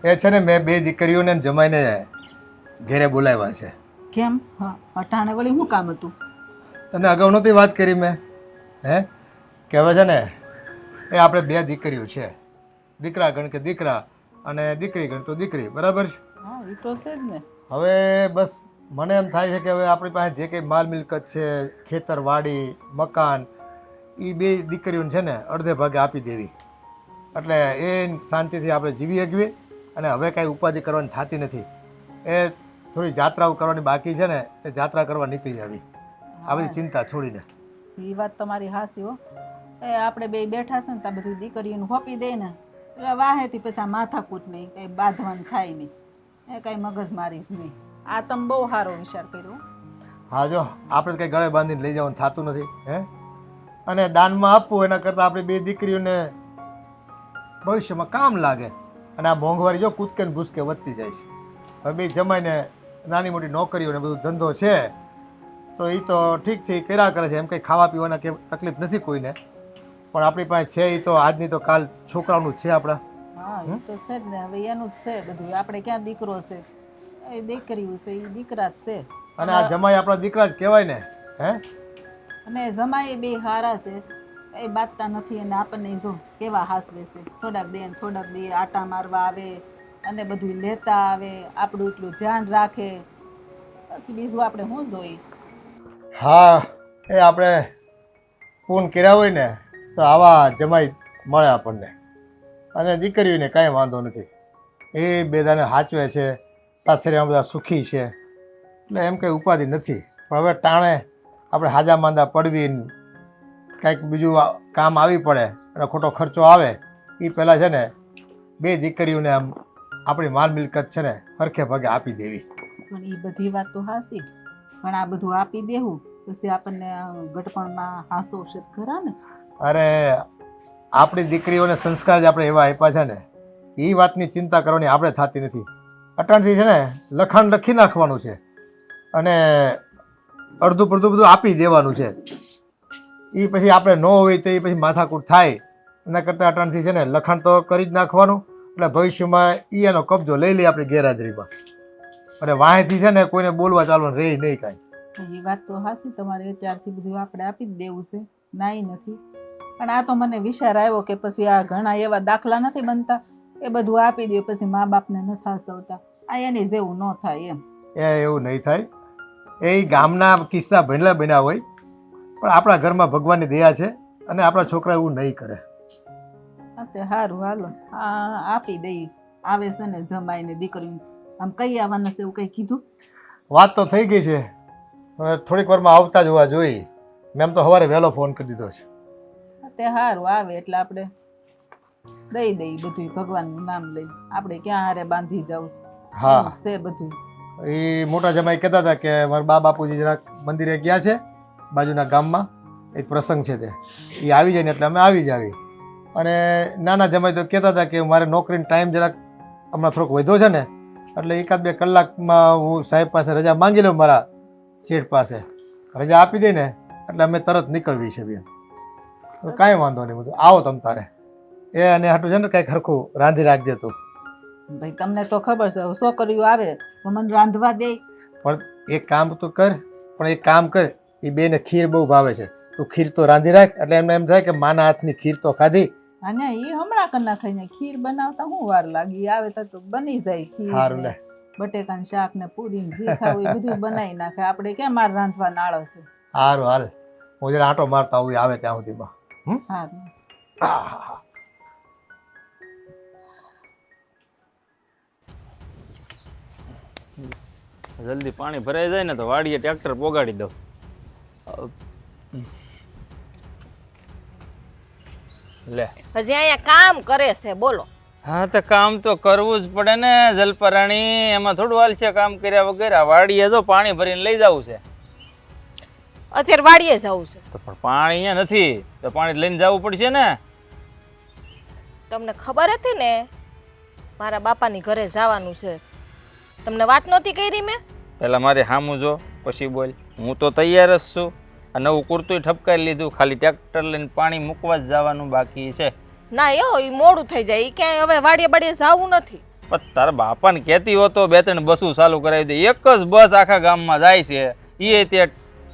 એ છે ને મેં બે દીકરીઓને જમાઈને ઘેરે બોલાવ્યા છે. કેમ? હા, અટાણે વળી શું કામ હતું? તને અગાઉ નહોતી વાત કરી મેં કે હવે છે ને એ આપણે બે દીકરીઓ છે. દીકરા ગણ કે દીકરા અને દીકરી ગણ તો દીકરી, બરાબર છે? હા, એ તો છે જ ને. હવે બસ મને એમ થાય છે કે હવે આપણી પાસે જે કંઈ માલ મિલકત છે, ખેતર વાડી મકાન, એ બે દીકરીઓને છે ને અડધે ભાગે આપી દેવી, એટલે એ શાંતિથી આપણે જીવી શકીએ. અને હવે કાંઈ ઉપાધિ કરવાની થતી નથી. એ થોડી જાત્રાઓ કરવાની બાકી છે ને, એ જાત્રા કરવા નીકળી આવી, આ બધી ચિંતા છોડીને. એ વાત તમારી હાસી હો. એ આપણે બે બેઠા છે ને ત્યાં બધું દીકરીઓને હોપી દે ને એટલે વાહેથી પછી આ માથાકૂટ નહીં, કંઈ બાંધવાનું થાય નહીં, એ કંઈ મગજ મારીશ નહીં. આ તમે બહુ સારો વિચાર કર્યો. હા, જો આપણે કંઈ ગળે બાંધીને લઈ જવાનું થતું નથી અને દાનમાં આપવું એના કરતાં આપણી બે દીકરીઓને ભવિષ્યમાં કામ લાગે. અને આ મોંઘવારી જો કૂદકે ને ભૂસકે વધતી જાય છે. હવે બે જમાઈને નાની મોટી નોકરીઓ ને બધું ધંધો છે તો એ તો ઠીક છે, એ કર્યા કરે છે, એમ કંઈ ખાવા પીવાના કે તકલીફ નથી કોઈને. પણ આપણી પાસે છે એ તો આજની તો કાલ છોકરાઓનું જ છે આપણા. હા, એ તો છે જ ને. હવે એનું જ છે બધું. આપણે ક્યાં દીકરો છે, એ દીકરીઓ છે, એ દીકરા જ છે. અને આ જમાઈ આપણા દીકરા જ કહેવાય ને. અને જમાઈ બે હારા છે, એ બાતતા નથી. અને આપણને જો કેવા હાસવે છે, થોડાક દે ને થોડાક દે, આટા મારવા આવે અને બધું લેતા આવે, આપણું એટલું ધ્યાન રાખે. બસ બીજું આપણે શું જોઈએ? હા, એ આપણે પૂન કર્યા હોય ને તો આવા જમાઈ મળે આપણને. અને દીકરીઓને કાંઈ વાંધો નથી, એ બેદાને સાચવે છે, સાસરીમાં બધા સુખી છે, એટલે એમ કંઈ ઉપાધિ નથી. પણ હવે ટાણે આપણે હાજા માંદા પડવીને કાંઈક બીજું કામ આવી પડે અને ખોટો ખર્ચો આવે, એ પહેલાં છે ને બે દીકરીઓને આમ આપણી માલ મિલકત છે ને હરખે ભાગે આપી દેવી. પણ એ બધી વાત તો હાસી, પણ આ બધું આપી દેવું પછી આપણને ગટપણમાં હાસો છે ખરા ને. અરે આપણી દીકરીઓને સંસ્કાર જ આપણે એવા આપ્યા છે ને, એ વાતની ચિંતા કરવાની આપણે થતી નથી. અટાણથી છે ને લખાણ લખી નાખવાનું છે અને અડધું પડધું બધું આપી દેવાનું છે. એ પછી આપણે ન હોય તો એ પછી માથાકૂટ થાય. એના કરતાં અટાણથી છે ને લખાણ તો કરી જ નાખવાનું, એટલે ભવિષ્યમાં એનો કબજો લઈ લઈએ આપણી ગેરહાજરીમાં. અને વાંહેથી છે ને કોઈને બોલવા ચાલવાનું રહે નહીં કાંઈ. એ વાત તો હાસી તમારે. ત્યારથી બધું આપણે આપી જ દેવું છે, નાઈ નથી. પણ આ તો મને વિચાર આવ્યો કે પછી આ ઘણા એવા દાખલા નથી બનતા, એ બધું આપી દે પછી મા બાપને ન થાસવતા. આ એની જેવું ન થાય એમ. એવું નહીં થાય. એ ગામના કિસ્સા ભણેલા બન્યા હોય, પણ આપણા ઘરમાં ભગવાનની દયા છે અને આપણા છોકરા એવું નહીં કરે. તે સારું, હાલો આપી દઈ. આવે છે ને જમાઈને દીકરીને આમ કઈ આવવાના છે એવું કંઈ કીધું? વાત તો થઈ ગઈ છે, હવે થોડીક વારમાં આવતા જ હોવા જોઈએ. મેમ તો સવારે વહેલો ફોન કરી દીધો છે. તે સારું, આવે એટલે આપણે દઈ દઈ બધું ભગવાનનું નામ લઈ. આપણે ક્યાં હારે બાંધી જાવ? હા, છે બધું. એ મોટા જમાઈ કહેતા હતા કે મારા બા બાપુજી જરાક મંદિરે ગયા છે બાજુના ગામમાં, એક પ્રસંગ છે તે, એ આવી જાય ને એટલે અમે આવી જ આવી. અને નાના જમાઈ તો કહેતા હતા કે મારે નોકરીનો ટાઈમ જરાક હમણાં થોડોક વધ્યો છે ને, એટલે 1-2 કલાકમાં હું સાહેબ પાસે રજા માંગી લઉં, મારા શેઠ પાસે રજા આપી દે ને એટલે અમે તરત નીકળવી છે બેન. તો કાંઈ વાંધો નહીં, બધું આવો તમ તારે. એ અને હાટું છે ને કાંઈક હરખું રાંધી રાખજે તું. ભાઈ તમને તો ખબર છે, છોકરીઓ આવે તો મને રાંધવા દે. પણ એક કામ તો કર, પણ એક કામ કર, એ બેને ખીર બહુ ભાવે છે, તું ખીર તો રાંધી રાખ, એટલે એમને એમ થાય કે માના હાથની ખીર તો ખાધી. અને એ હમણાં કરના ખાઈને ખીર બનાવતા શું વાર લાગી? આવે તો બની જાય ખીર. સારું લે. બટેકાનું શાક ને પૂરી ને જે ખાવું એ બધું બનાવી નાખે. આપણે કેમ માર રાંધવા નાળો છે. સારું, હાલ હું જરા આંટો મારતા આવું આવે ત્યાં સુધીમાં. હા, જલ્દી પાણી ભરાઈ જાય ને તો વાડીએ ટ્રેક્ટર પોગાડી દઉં. લે હજી અહીંયા કામ કરે છે, બોલો. હા, તો કામ તો કરવું જ પડે ને જલપરાણી. એમાં થોડું હાલશે કામ કર્યા વગર? વાડીએ તો પાણી ભરીને લઈ જવું છે. અત્યારે વાડીએ જવું છે તો પણ પાણી અહીંયા નથી, તો પાણી લઈને જવું પડશે ને. તમને ખબર હતી ને મારા બાપાની ઘરે જવાનું છે? તમને વાત નહોતી કરી મેં? પહેલાં મારે સામું જો પછી બોલ. હું તો તૈયાર જ છું. આ નવું કુર્તું ઠપકારી લીધું, ખાલી ટ્રેક્ટર લઈને પાણી મૂકવા જ જવાનું બાકી છે. ના યો, એ મોડું થઈ જાય. એ ક્યાંય હવે વાડીએ બાડીએ જવું નથી. પણ તારા બાપાને કહેતી હોતો 2-3 બસો ચાલુ કરાવી દે. એક જ બસ આખા ગામમાં જાય છે, એ તે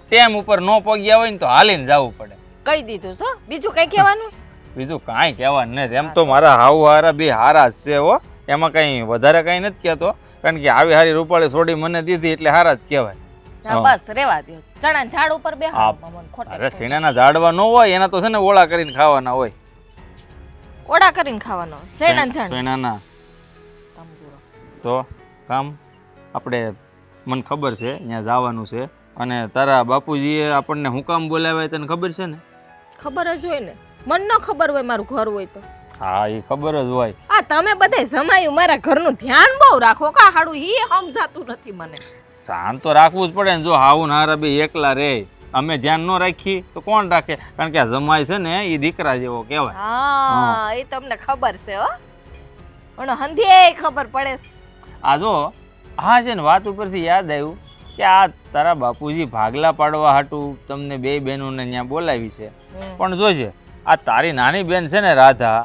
ટેમ ઉપર ન પગ્યા હોય ને તો હાલીને જવું પડે. કહી દીધું છો, બીજું કઈ કહેવાનું છે? બીજું કાંઈ કહેવાનું નથી. એમ તો મારા હારા બે હારા જ છે હો, એમાં કંઈ વધારે કાંઈ નથી કહેતો, કારણ કે આવી હારી રૂપાળી છોડી મને દીધી એટલે હારા જ કહેવાય. હા બસ રેવા દો, ચણા ઝાડ ઉપર બેહાડો મને ખોટે અરે શેણાના ઝાડવા ન હોય, એના તો છે ને ઓળા કરીને ખાવાના હોય. ઓડા કરીને ખાવાનો શેણા ઝાડ શેણાના તો કામ આપણે મને ખબર છે ત્યાં જવાનું છે, અને તારા બાપુજીએ આપણને હું કામ બોલાવ્યા તને ખબર છે ને? ખબર જ હોય ને, મન ન ખબર હોય મારું ઘર હોય તો? હા એ ખબર જ હોય. આ તમે બધે જમાયું મારા ઘરનું ધ્યાન બહુ રાખો કા હાડું, ઈ સમજાતું નથી મને. ધ્યાન તો રાખવું જ પડે ને, જો હાવું નારા બે એકલા રે અમે ધ્યાન ન રાખી તો કોણ રાખે? કારણ કે આ જમાઈ છે ને એ દીકરા જેવો કહેવાય. હા એ તમને ખબર છે હો, પણ હંધે ખબર પડે. આ જો હા છે ને, વાત ઉપરથી યાદ આવ્યું કે આ તારા બાપુજી ભાગલા પાડવા હાટું તમને બે બહેનોને ત્યાં બોલાવી છે, પણ જોજે આ તારી નાની બેન છે ને રાધા,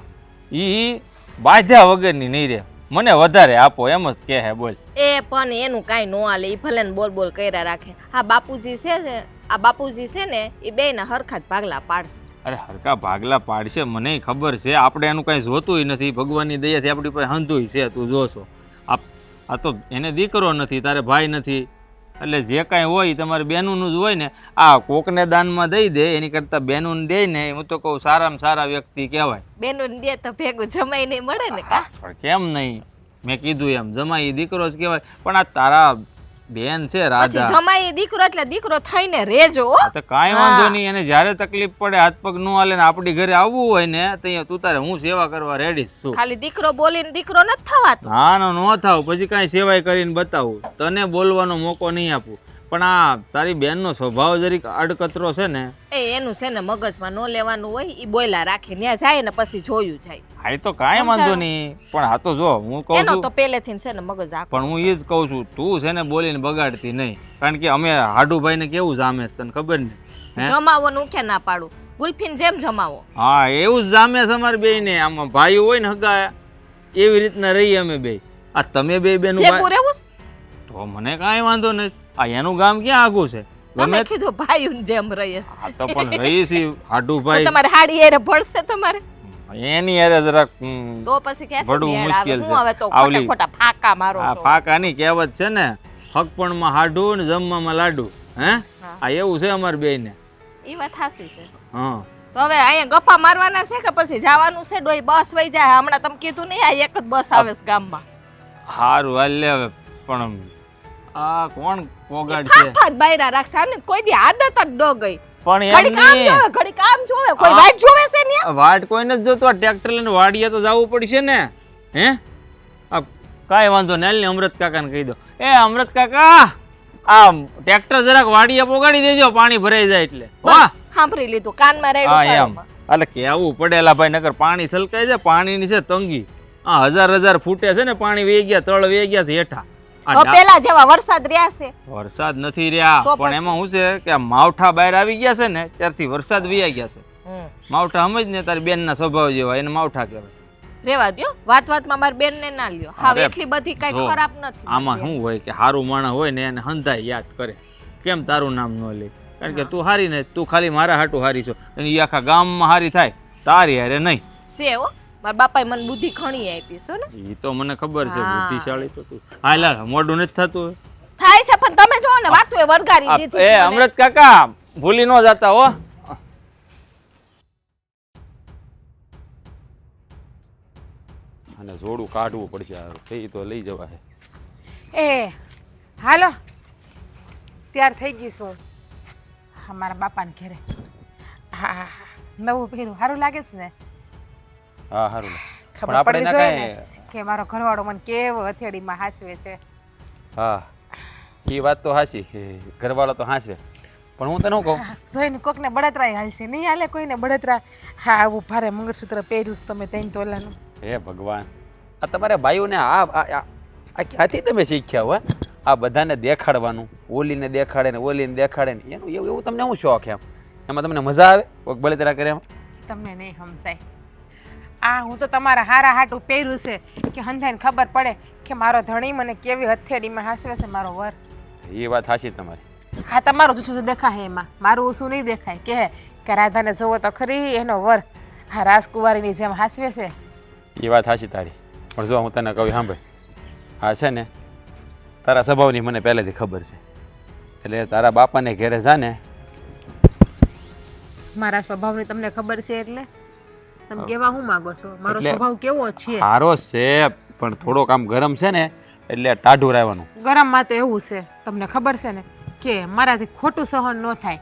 ઈ બાધ્યા વગરની નહીં રે, મને વધારે આપો એમ જ કહે. બોલ એ પણ એનું કાંઈ ન હાલે, એ ભલે ને બોલ બોલ કર્યા રાખે. હા બાપુજી છે ને, આ બાપુજી છે ને એ બેયના હરખા જ ભાગલા પાડશે. અરે હરકા ભાગલા પાડશે મને ખબર છે, આપણે એનું કાંઈ જોતું નથી, ભગવાનની દયાથી આપણી પાસે હંધુય છે. તું જોશો આ તો એને દીકરો નથી, તારે ભાઈ નથી, એટલે જે કાંઈ હોય તમારે બહેનોનું જ હોય ને. આ કોકને દાનમાં દઈ દે એની કરતાં બહેનોને દે ને, હું તો કહું સારામાં સારા વ્યક્તિ કહેવાય. બેનું દે તો ભેગું જમાઈ નહીં મળે ને કા? પણ કેમ નહીં, મેં કીધું એમ જમાઈ દીકરો જ કહેવાય. પણ આ તારા બેન છે પછી રાધા, જમાઈ દીકરો એટલે દીકરો થઈને રેજો. તો કાંઈ વાંધો નહીં, એને જ્યારે તકલીફ પડે હાથ પગ ન હાલે ને આપણી ઘરે આવવું હોય ને ત્યાં તું તારે હું સેવા કરવા રેડી છું. ખાલી દીકરો બોલીને દીકરો નથી થવાતો. ના ન થાવ, પછી કાંઈ સેવાય કરીને બતાવું, તને બોલવાનો મોકો નહીં આપું. પણ આ તારી બેનનો સ્વભાવ જરીક અડકતરો છે ને, એનું છે ને મગજમાં ન લેવાનું હોય, એ બોયલા રાખે ત્યાં જાય ને પછી જોયું જાય. હા એ તો કાંઈ વાંધો નહીં, પણ હા તો જો હું કહું એનો છું, તો પહેલેથી છે ને મગજ આખો. પણ હું એ જ કહું છું તું છે ને બોલીને બગાડતી નહીં, કારણ કે અમે હાડુભાઈને કેવું જામે છે તને ખબર ને? જમાવવાનું ક્યાં ના પાડું, ગુલ્ફીન જેમ જમાવો. હા એવું જ જામે છે અમારે બે ને, આમાં ભાઈઓ હોય ને હગા એવી રીતના રહીએ અમે બે. આ તમે બે બેનું ભેગું રહેવું તો મને કાંઈ વાંધો નથી. આ એનું ગામ ક્યાં આગું છે? તમે કીધું ભાઈઓને જેમ રહીએ. હા તો પણ રહી છે હાડુભાઈ, તમારે હાડી એરે ભળશે તમારે એની યારે જરાક તો પછી ક્યાંથી બડું મેળ આવે? મુશ્કેલ હું હવે તો છે. ખોટા આવલી ખોટા ફાકા મારો આ છો. ફાકાની કહેવત છે ને, હકપણમાં હાડું ને જમવામાં લાડુ. હે આ એવું છે અમારે બે ને. એ વાત હાસી છે. હા તો હવે અહીંયા ગપ્પા મારવાના છે કે પછી જવાનું છે? ડોઈ બસ વઈ જાય હમણાં, તમે કીધું નહીં આ એક જ બસ આવે છે ગામમાં. હારું હાલ લે હવે. પણ આ કોણ પોગાડ છે? ફાફા જ બાયરા રાખશે અને કોઈ દી આદત જ ન ગઈ. પણ ઘડી કામ જોવે, ઘડી કામ જોવે, કોઈ વાટ જોવે છે ને? વાટ કોઈ નથી જોતો, આ ટ્રેક્ટર લઈને વાડીએ તો જવું પડશે ને. હે આ કાંઈ વાંધો ને, હાલ ને અમૃત કાકાને કહી દો, એ અમૃત કાકા આ ટ્રેક્ટર જરાક વાડીએ પોગાડી દેજો, પાણી ભરાઈ જાય એટલે. વાહ સાંભળી લીધું, કાનમાં હા રેડું. એમ એટલે કેવું પડેલા ભાઈ, નકર પાણી છલકાય છે, પાણીની છે તંગી. આ હજાર ફૂટે છે ને પાણી વે ગયા, તળ વે ગયા છે હેઠા. પેલા જેવા વરસાદ રહ્યા છે? વરસાદ નથી રહ્યા, તો પણ એમાં શું છે કે આ માવઠા બહાર આવી ગયા છે ને ત્યારથી વરસાદ વયા ગયા છે. માવઠા સમજ ને, તારી બેન ના સ્વભાવ જેવા, એને માવઠા કહેવાય. રેવા દ્યો, વાતમાં મારી બેન ને ના લ્યો. હા એટલી બધી કઈ જો, ખરાબ નથી. આમાં શું હોય કે હારું માણસ હોય ને એને હંધાય યાદ કરે, કેમ તારું નામ ન લે, કારણ કે તું હારી ને, તું ખાલી મારા હાટું હારી છો, અને એ આખા ગામમાં હારી થાય તારી હારે નહીં. છે હો, મારા બાપાએ મને બુદ્ધિ ઘણી આપી છે ને. એ તો મને ખબર છે, બુદ્ધિશાળી તો તું. હા લા મોઢું નથી થતું થાય છે, પણ તમે જો ને વાતો એ વરગારી દીધી એ છે મને. અમૃત કાકા ભૂલી ન જતા હો. અને જોડું કાઢવું પડશે, એ તો લઈ જવા છે. એ હાલો તૈયાર થઈ ગઈ છું મારા બાપાને ઘરે. હા નવું પહેર્યું સારું લાગે છે ને? હા સારું. ખબર પડવી જોઈએ ને કે મારો ઘરવાળો મને કેવો હથેળીમાં હાસવે છે. હા એ વાત તો હાચી, ઘરવાળો તો હાચે, પણ હું તને શું કહું, જોઈને કોકને બળતરાય હાલશે નહીં, હાલે કોઈને બળતરા. હા આવું ભારે મંગળસૂત્ર પહેર્યું છે તમે 3 તોલાનું. હે ભગવાન, આ તમારા ભાઈઓને આ ક્યાંથી તમે શીખ્યા હો? આ બધાને દેખાડવાનું, ઓલીને દેખાડે ને ઓલીને દેખાડે ને, એનું એવું તમને શું શોખ એમ? એમાં તમને મજા આવે કોઈક બળતરા કરે એમાં? તમને નહીં સમજાય. આ હું તો તમારા હારા હાટું પહેર્યું છે કે હંધાઈને ખબર પડે કે મારો ધણી મને કેવી હથેળીમાં હાસવે છે મારો વર. એ વાત સાચી તમારી. હા તમારું જૂઠું દેખાય એમાં, મારું શું નહીં દેખાય કે રાધાને જોવો તો ખરી એનો વર હા રાજકુમારીની જેમ હાસવે છે. એ વાત સાચી તારી. પણ જો હું તને કહું સાંભળ, હા છે ને તારા સ્વભાવની મને પહેલેથી ખબર છે. એટલે તારા બાપાને ઘેરે જા ને. મારા સ્વભાવની તમને ખબર છે એટલે તમે કેવા શું માંગો છો? મારો એટલે સ્વભાવ કેવો છે? સારો છે પણ થોડોક આમ ગરમ છે ને એટલે ટાઢું રહેવાનું. ગરમમાં તો એવું છે તમને ખબર છે ને કે મારાથી ખોટું સહન ન થાય.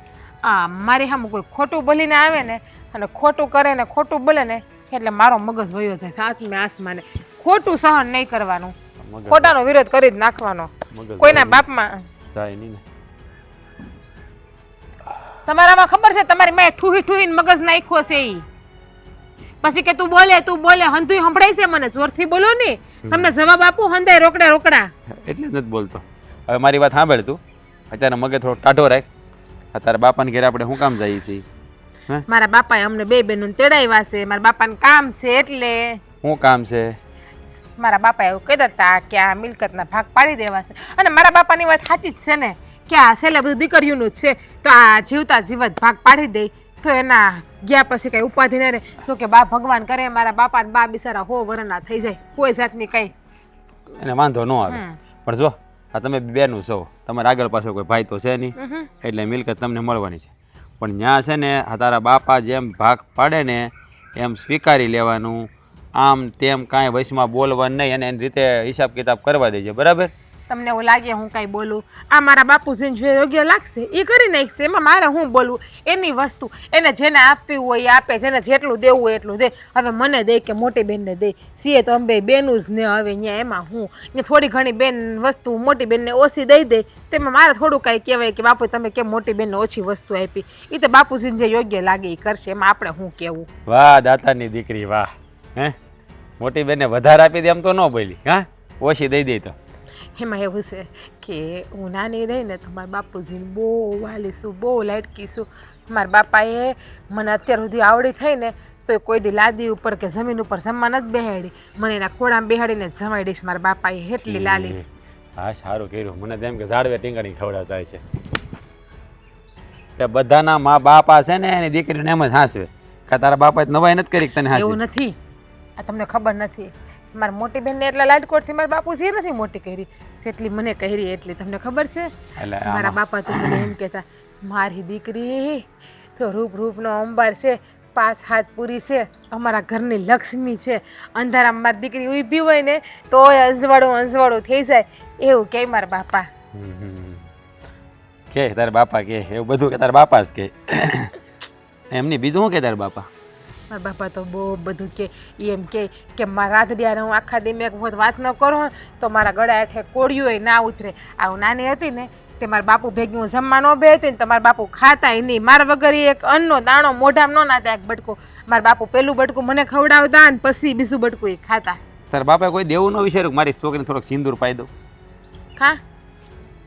મારી સામે કોઈ ખોટું બોલીને આવે ને અને ખોટું કરે ને ખોટું બોલે ને એટલે મારો મગજ વયો જાય સાતમે આસમાને. ખોટું સહન નહીં કરવાનું, મગજ ખોટાનો વિરોધ કરી જ નાખવાનો. મગજ કોઈના બાપમાં જાય નહીં ને. તમારામાં ખબર છે તમારી મેં ઠૂહી ઠૂહીને મગજ નાખ્યો છે ઈ. પછી કે તું બોલે હંધુય સંભળાય છે મને, જોરથી બોલો ને. તમને જવાબ આપું હંધાય રોકડા રોકડા. એટલે જ નથી બોલતો. હવે મારી વાત સાંભળ તું. અત્યારે મગજ થોડો ટાઢો રાખ. તારા બાપાને ઘેરે આપણે શું કામ જઈએ છીએ? મારા બાપાએ અમને બે બહેનોને તેડાવ્યા છે, મારા બાપાને કામ છે એટલે. શું કામ છે? મારા બાપા એવું કહેતા હતા કે આ મિલકતના ભાગ પાડી દેવા છે. અને મારા બાપાની વાત સાચી જ છે ને કે આ છેલ્લે બધું દીકરીઓનું જ છે, તો આ જીવતા જીવત ભાગ પાડી દે તો એના ગયા પછી કઈ ઉપાધિ ન રહે. શું કે બા ભગવાન કરે મારા બાપા ને બા બિચારા 100 વર્ષના થઈ જાય, કોઈ જાતની કઈ એને વાંધો ન આવે. પણ જો આ તમે બેનું છો, તમારા આગળ પાછળ કોઈ ભાઈ તો છે નહીં, એટલે મિલકત તમને મળવાની છે. પણ ત્યાં છે ને તારા બાપા જેમ ભાગ પાડે ને એમ સ્વીકારી લેવાનું. આમ તેમ કાંઈ વચમાં બોલવાનું નહીં અને એની રીતે હિસાબ કિતાબ કરવા દેજે, બરાબર? તમને એવું લાગે હું કાંઈ બોલું? આ મારા બાપુજીને જે યોગ્ય લાગશે એ કરી નાખશે, એમાં મારે હું બોલવું? એની વસ્તુ એને જેને આપવી હોય એ આપે, જેને જેટલું દેવું હોય એટલું દે. હવે મને દે કે મોટી બેનને દે, સીએ તો અંબે બેનું જ ને. હવે અહીંયા એમાં હું ને થોડી ઘણી બેન વસ્તુ મોટી બેનને ઓછી દઈ દે, તેમાં મારે થોડું કાંઈ કહેવાય કે બાપુ તમે કેમ મોટી બેનને ઓછી વસ્તુ આપી? એ તો બાપુજીને જે યોગ્ય લાગે એ કરશે, એમાં આપણે શું કહેવું? વાહ દાતાની દીકરી વાહ. હે મોટી બેનને વધારે આપી દે એમ તો ન બોલી, હા ઓછી દઈ દે તો. એમાં એવું છે કે હું નાની રહી ને તો મારા બાપુજીને બહુ વાલીશું, બહુ લાડકીશું. મારા બાપાએ મને અત્યાર સુધી આવડી થઈ ને તો કોઈ દી લાદી ઉપર કે જમીન ઉપર જમવા નથી બેહાડી, મને એના ખોળામાં બેહાડીને જ જમાઈ દઈશ. મારા બાપાએ એટલી લાલી. હા સારું કર્યું. મને તેમ કે ઝાડવે ટીંગાણી ખવડાવતા છે. તે બધાના મા બાપા છે ને એની દીકરીને એમ જ હાંસવે કે તારા બાપાએ નવાઈ નથી કરી તને હાંસવે. એવું નથી, આ તમને ખબર નથી. મારી મોટી બેનને એટલા લાડકોડથી મારા બાપુજીએ નથી મોટી કરી, જેટલી મને કરી એટલી તમને ખબર છે. મારા બાપા તો મને એમ કહેતા મારી દીકરી તો રૂપનો અંબાર છે, 5 હાથ પૂરી છે, અમારા ઘરની લક્ષ્મી છે. અંધારામાં મારી દીકરી ઊભી હોય ને તો અંજવાળું થઈ જાય એવું કે મારા બાપા. કે તારા બાપા કે એવું બધું કે તારા બાપા જ કે એમની બીજું શું કે તારા બાપા? મારા બાપા તો બહુ બધું કે એમ કે મારા રાતડિયારે હું આખા દી એક વખત વાત ન કરું તો મારા ગળા હેઠે કોળિયું ના ઉતરે. આવું નાની હતી ને તે મારા બાપુ ભેગી હું જમવા ન બેહતી ને તો મારા બાપુ ખાતાય નહીં. મારા વગર એક અન્નનો દાણો મોઢામાં ન નાતા એક બટકું. મારા બાપુ પેલું બટકું મને ખવડાવતા ને પછી બીજું બટકું એ ખાતા. તારા બાપાએ કોઈ દેવું ન વિચાર્યું મારી છોકરીને થોડોક સિંદૂર પાઈ દઉં? ખા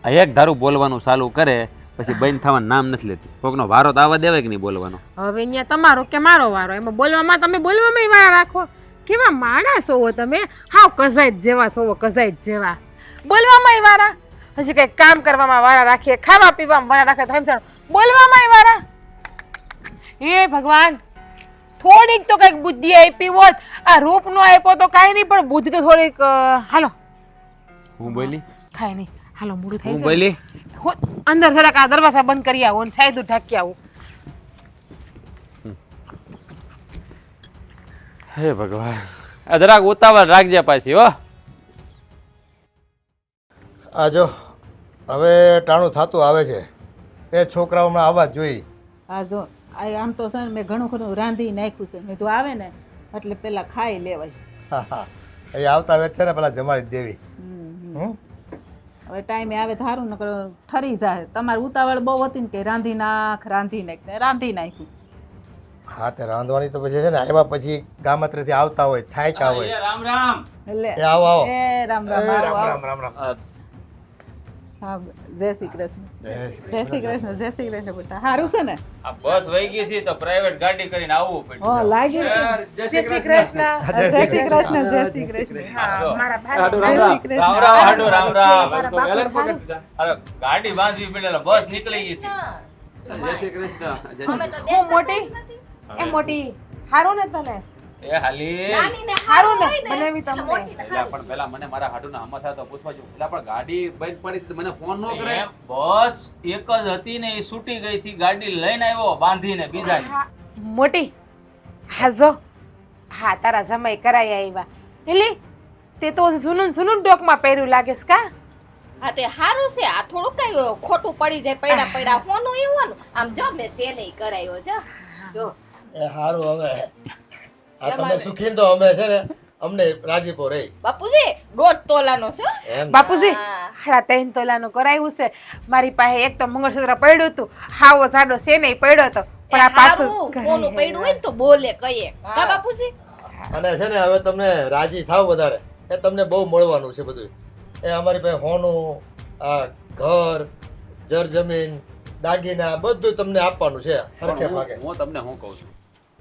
આ એક ધારું બોલવાનું ચાલુ કરે પછી બંધ થવાનું નામ નથી લેતી. કોકનો વારો તો આવવા દેવાય કે નહીં બોલવાનો? હવે અહીંયા તમારો કે મારો વારો, એમાં બોલવામાં તમે બોલવામાં વારા રાખો. કેવા માણસ હોવો તમે, હાવ કસાઈ જેવા છો, કસાઈ જેવા. બોલવામાં વારા, હજી કંઈક કામ કરવામાં વારા રાખીએ, ખાવા પીવામાં વારા રાખે તો સમજાણો, બોલવામાં વારા. હે ભગવાન, થોડીક તો કંઈક બુદ્ધિ આપી હોત. આ રૂપ નો આપ્યો તો કાંઈ નહીં, પણ બુદ્ધિ તો થોડીક. હાલો હું બોલી કાંઈ નહીં, હાલો મોડું થઈ હું જાય. બોલી અંદર જરાક આ દરવાજા બંધ કરી આવો ને છાયદું ઢાંકી આવું. હે ભગવાન, આ જરાક ઉતાવળ રાખજે પાછી હો. આ જો હવે ટાણું થતું આવે છે, એ છોકરાઓ હમણાં આવવા જ જોઈએ. હા જો આમ તો છે ને મેં ઘણું ખરું રાંધી નાખ્યું છે. મેં તો આવે ને એટલે પેલા ખાઈ લેવાય. હા હા, એ આવતા વેચ છે ને પેલા જમાડી જ દેવી. હવે ટાઈમે આવે તો સારું, નકર ઠરી જાય. તમારે ઉતાવળ બહુ હતી ને કે રાંધી નાખ રાંધી નાખ્યું. હા તે રાંધવાની તો પછી છે ને આવ્યા પછી ગામત્રેથી આવતા હોય, થાક્યા હોય. રામ રામ. એટલે એ આવો આવો. એ રામ રામ, આવો, આવો. રામ રામ. હા જય શ્રી કૃષ્ણ જય શ્રી જય શ્રી કૃષ્ણ જય શ્રી કૃષ્ણ બેટા સારું છે ને આ બસ વહી ગઈ હતી તો પ્રાઇવેટ ગાડી કરીને આવવું પડ્યું હો લાગ્યું છે જય શ્રી કૃષ્ણ. જય શ્રી કૃષ્ણ જય શ્રી કૃષ્ણ હા, મારા ભાઈ જય શ્રી કૃષ્ણ રામ રામ હાડુ રામ રામ મારા બાપુ હારું. અરે ગાડી બાંધવી પડેલા બસ નીકળી ગઈ હતી જય શ્રી કૃષ્ણ જય અમે શ્રી તો હું દેખતા મોટી જ નથી. એ મોટી હારું ને તને એ હાલી નાનીને હારું ને, હોય બનાવી એટલે તમને. મોટીને એટલે પણ પેલા મને મારા હાડુના હમાસા તો પૂછવા જો એટલે પણ ગાડી બંધ પડી હતી તો મને ફોન ન કરે એમ બસ એક જ હતી ને એ છૂટી ગઈ થી ગાડી લઈને આવ્યો બાંધીને બીજાની હા, મોટી હા જો હા તારા જમાઈ કરાઈ આવ્યા એટલે તે તો જૂનું જૂનું ડોકમાં પહેર્યું લાગેસ કા હા તે હારું છે આ થોડું કઈ ખોટું પડી જાય પડ્યા ફોન એવું આમ જો મેં તે નહીં કરાયો જો જો એ સારું હવે આ તમે સુખીન તો અમે છે ને અમને રાજીપો રહી બાપુજી 1.5 તોલાનો છે હો. એમ બાપુજી હા. હાડા 3 તોલાનું કરાવ્યું છે મારી પાસે એક તો મંગળસૂત્ર પડ્યું હતું હાવો જાડો છે નહીં પડ્યો હતો પણ આ પાછું હારું, ઘરે કોનું પડ્યું હોય ને તો બોલે કહીએ કા બાપુજી અને છે ને હવે તમને રાજી થાવ વધારે એ તમને બહુ મળવાનું છે બધું એ અમારી પાસે હોનું આ ઘર જર જમીન દાગીના બધું તમને આપવાનું છે હરખે ભાગે હું તમને શું કહું છું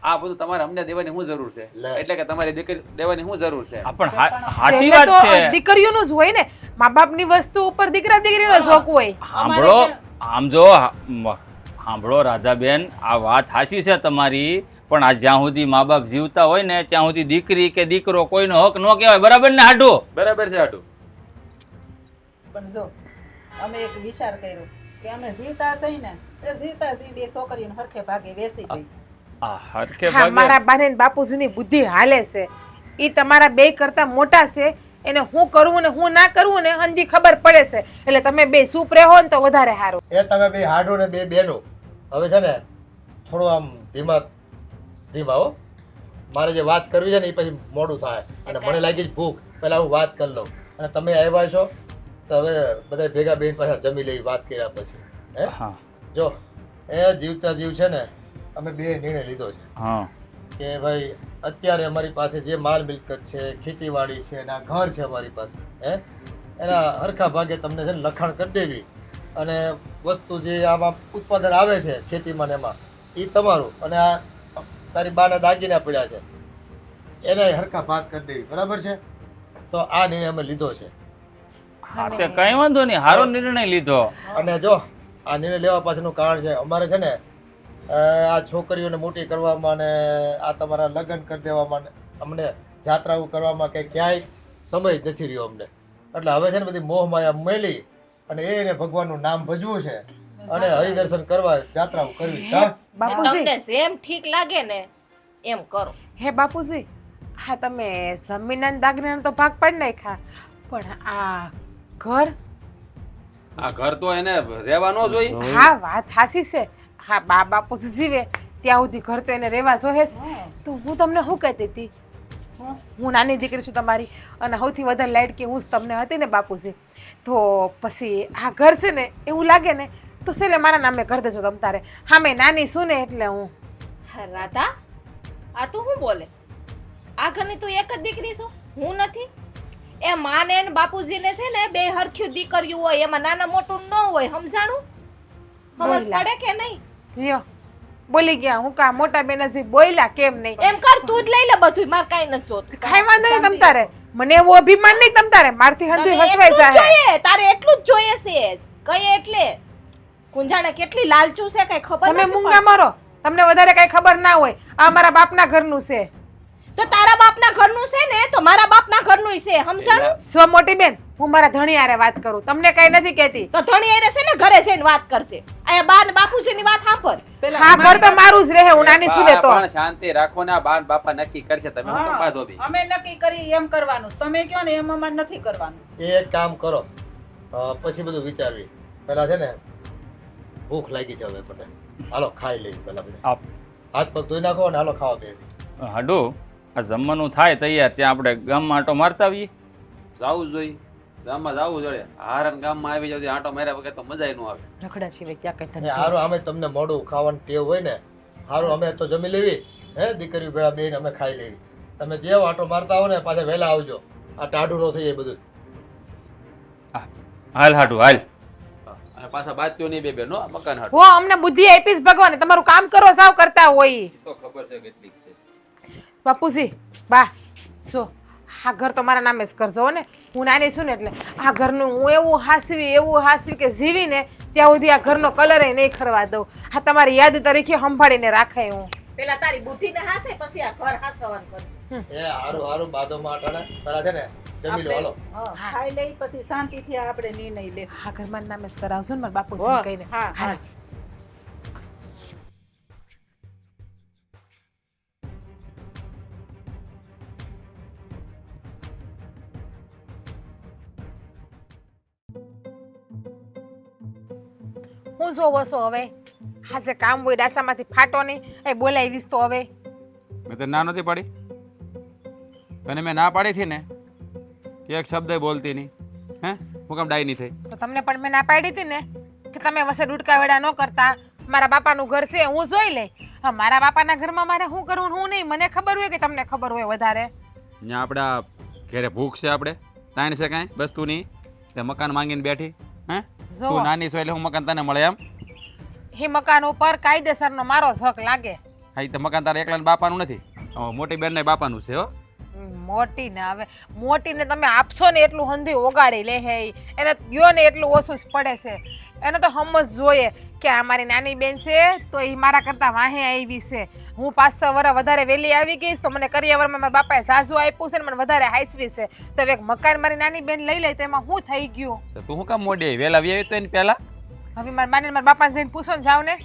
આ બધું તમારે અમને દેવાની શું જરૂર છે લે. એટલે કે તમારી દીકરી દેવાની શું જરૂર છે આ પણ હાચી છેલ્લે વાત તો છે દીકરીઓનું જ હોય ને મા બાપની વસ્તુ ઉપર દીકરા દીકરીનો શોખ હોય સાંભળો આમ જો સાંભળો રાધાબેન આ વાત હાચી છે તમારી પણ આ જ્યાં સુધી મા બાપ જીવતા હોય ને ત્યાં સુધી દીકરી કે દીકરો કોઈનો હક ન કહેવાય બરાબર ને હાડુ બરાબર છે હાડુ પણ જો અમે એક વિચાર કર્યો કે અમે જીવતા થઈ ને એ જીવતા જી બે છોકરીઓને હરખે ભાગે વેસી ગઈ આ હરખે હા ભાગે મારા બાને ને બાપુજીની બુદ્ધિ હાલે છે ઈ તમારા બે કરતા મોટા છે એને હું કરવું ને હું ના કરવું ને અંજી ખબર પડે છે એટલે તમે બે ચૂપ રહો ને તો વધારે સારું એ તમે બે હાડો ને બે બેનો હવે છે ને થોડું આમ ધીમા હો મારે જે વાત કરવી છે ને એ પછી મોડું થાય અને મને લાગી છે ભૂખ પહેલા હું વાત કરી લઉં અને તમે આવ્યા છો તો હવે બધા ભેગા બેન પાછા જમી લેવી વાત કર્યા પછી હે હા જો એ જીવતા જીવ છે ને અમે બે નિર્ણય લીધો છે હા કે ભાઈ અત્યારે અમારી પાસે જે માલ મિલકત છે ખેતીવાડી છે એના ઘર છે અમારી પાસે હે એના હરખા ભાગે તમને છે ને લખાણ કરી દેવી અને વસ્તુ જે આમાં ઉત્પાદન આવે છે ખેતીમાં ને એમાં એ તમારું અને આ તારી બાના દાગીના પડ્યા છે એને હરખા ભાગ કરી દેવી બરાબર છે તો આ નિર્ણય અમે લીધો છે હા તે કઈ વાંધો નહીં સારો નિર્ણય લીધો અને જો આ નિર્ણય લેવા પાછળનું કારણ છે અમારે છે ને આ છોકરીઓને મોટી કરવામાં ને આ તમારા લગ્ન કરી દેવામાં ને અમને જાત્રાઓ કરવામાં કે ક્યાંય સમય જ નથી રહ્યો અમને એટલે હવે છે ને બધી મોહ માયા મેલી અને એને ભગવાનનું નામ ભજવું છે અને હરિદર્શન કરવા જાત્રાઓ કરવી હા બાપુજી તમને જેમ ઠીક લાગે ને એમ કરો હે બાપુજી હા તમે જમીનના ને દાગીનાનો તો ભાગ પાડી નાખ્યા પણ આ ઘર આ ઘર તો એને રહેવા ન જોઈ હા વાત સાચી છે હા બા બાપુજી જીવે ત્યાં સુધી ઘર તો એને રહેવા જોહે જ. તો હું તમને શું કહેતી હતી હું નાની દીકરી છું તમારી અને સૌથી વધારે લાઈટ કે હું જ તમને હતી ને બાપુજી તો પછી આ ઘર છે ને એવું લાગે ને તો છેલ્લે મારા નામે કરી દેજો તમ તારે હા મેં નાની છું ને એટલે હું રાધા આ તું શું બોલે આ ઘરની તું એક જ દીકરી છો હું નથી એ માને ને બાપુજીને છે ને બે હરખ્યું દીકરીઓ હોય એમાં નાના મોટું ન હોય સમજાણું સમજ બોયલા. પડે કે નહીં લ્યો બોલી ગયા હું કા મોટા બેન હજી બોયલા કેમ નહીં એમ કર તું જ લઈ લે બધું માર કાઈ નથી જોતું કાંઈ વાંધો નહીં તમ તારે મને એવું અભિમાન નહીં તમ તારે મારથી હંધી તને હસવાઈ એટલું જ જાય જોઈએ તારે એટલું જ જોઈએ છે કઈ એટલે કુંજાણે કેટલી લાલચુ છે કઈ ખબર તમે નથી મૂંગા મારો તમને વધારે કઈ ખબર ના હોય આ અમારા બાપના ઘરનું છે પડતી. તો તારા બાપના ઘરનું છે ને તો મારા બાપના ઘરનું છે સમજાણું સો મોટી બેન હું મારા ધણી હારે વાત કરું તમને કઈ નથી કહેતી તો ધણી આરે છે ને ઘરે જઈને વાત કરશે આ બા ને બાપુજીની વાત સાંભળ હા ઘર તો મારું જ રહે હું નાની છું ને તો પણ શાંતિ રાખો ને આ બાન બાપા નક્કી કરશે તમે હું તો બાંધો બી અમે નક્કી કરી એમ કરવાનું તમે કહો ને એમ અમારે નથી કરવાનું એ એક કામ કરો પછી બધું વિચારવી પહેલા છે ને ભૂખ લાગી છે હવે મને હાલો ખાઈ લેવી પહેલા બધા આપ હાથ પગ ધોઈ નાખો અને હાલો ખાવા બેસી હાડુ આ જમવાનું થાય તૈયાર ત્યાં આપણે ગામમાં આંટો મારતા આવીએ જાવું જોઈએ ગામમાં જાવું જોઈએ હારણ ગામમાં આવી જાવ આંટો માર્યા વગર તો મજા ન આવે રખડા સિવાય ક્યાં કઈ અને ધંધો હારું અમે તમને મોડું ખાવાનું ટેવ હોય ને હારું અમે તો જમી લેવી હે દીકરી ભેળા બેન અમે ખાઈ લેવી તમે જે આંટો મારતા હો ને પાછા વહેલા આવજો આ ટાઢું ન થઈ જાય બધું હાલ હાડુ હાલ અને પાછા બાજ્યો નહીં બે બેનો મકાન હાટ હો અમને બુદ્ધિ આપીશ ભગવાને, તમારું કામ કરો સાવ કરતા હોય ઈ. તો ખબર છે કેટલીક છે. બાપુજી બા જો આ ઘર તો મારા નામે જ કરજો હો ને. હું નાની છું ને એટલે આ ઘરનું હું એવું હાસવી કે જીવીને ત્યાં સુધી આ ઘરનો કલર નહીં ખરવા દઉં. આ તમારી યાદ તરીકે સંભાળીને રાખાય હું. પેલા તારી બુદ્ધિને હાસે પછી આ ઘર હાસવાનું કરજો. એ હારું બાદોમાં અટાણે પેલા છે ને જમી લો હાલો. હા, ખાઈ લઈ પછી શાંતિથી આપણે નિર્ણય લે. આ ઘર મારા નામે જ કરાવજો ને મારા બાપુજી કહીને. હા હા હું જોવો છો હવે હાજે કામ હોય ડાસામાંથી ફાટો નહીં એ બોલાવીશ તો હવે. મેં તો ના નથી પાડી, તને મેં ના પાડી હતી ને કે એક શબ્દ બોલતી નહીં. હે હું કામ ડાય નહીં થઈ? તો તમને પણ મેં ના પાડી હતી ને કે તમે વસે ડૂડકા વેડા ન કરતા. મારા બાપાનું ઘર છે હું જોઈ લઈ. હા મારા બાપાના ઘરમાં મારે શું કરવું હું નહીં, મને ખબર હોય કે તમને ખબર હોય વધારે. અહીંયા આપણા ઘરે ભૂખ છે, આપણે તાણ છે કાંઈ વસ્તુ નહીં, તે મકાન માંગીને બેઠી. હે જો તું નાની છો એટલે હું મકાન તને મળે એમ? એ મકાન ઉપર કાયદેસરનો મારો હક લાગે. હા એ તો મકાન તારા એકલા બાપાનું નથી, મોટી બેન ને બાપાનું છે. હો મોટીને હવે મોટીને તમે આપશો ને એટલું હંધી ઓગાડી લે હે ઈ. એને ગયો ને એટલું ઓછું જ પડે છે. એને તો સમજ જોઈએ કે આ મારી નાની બેન છે તો એ મારા કરતાં વાહે આવી છે. હું 5-6 વર્ષ વધારે વહેલી આવી ગઈશ તો મને કરિયાવરમાં મારા બાપાએ ઝાઝુ આપ્યું છે ને મને વધારે હાંસવી છે. તો એક મકાન મારી નાની બેન લઈ લે તો એમાં શું થઈ ગયું? તો તું શું કામ મોડી આવી? વહેલા આવી તો એને પહેલા હવે મારી માને મારા બાપાને જઈને પૂછો ને જાવ ને.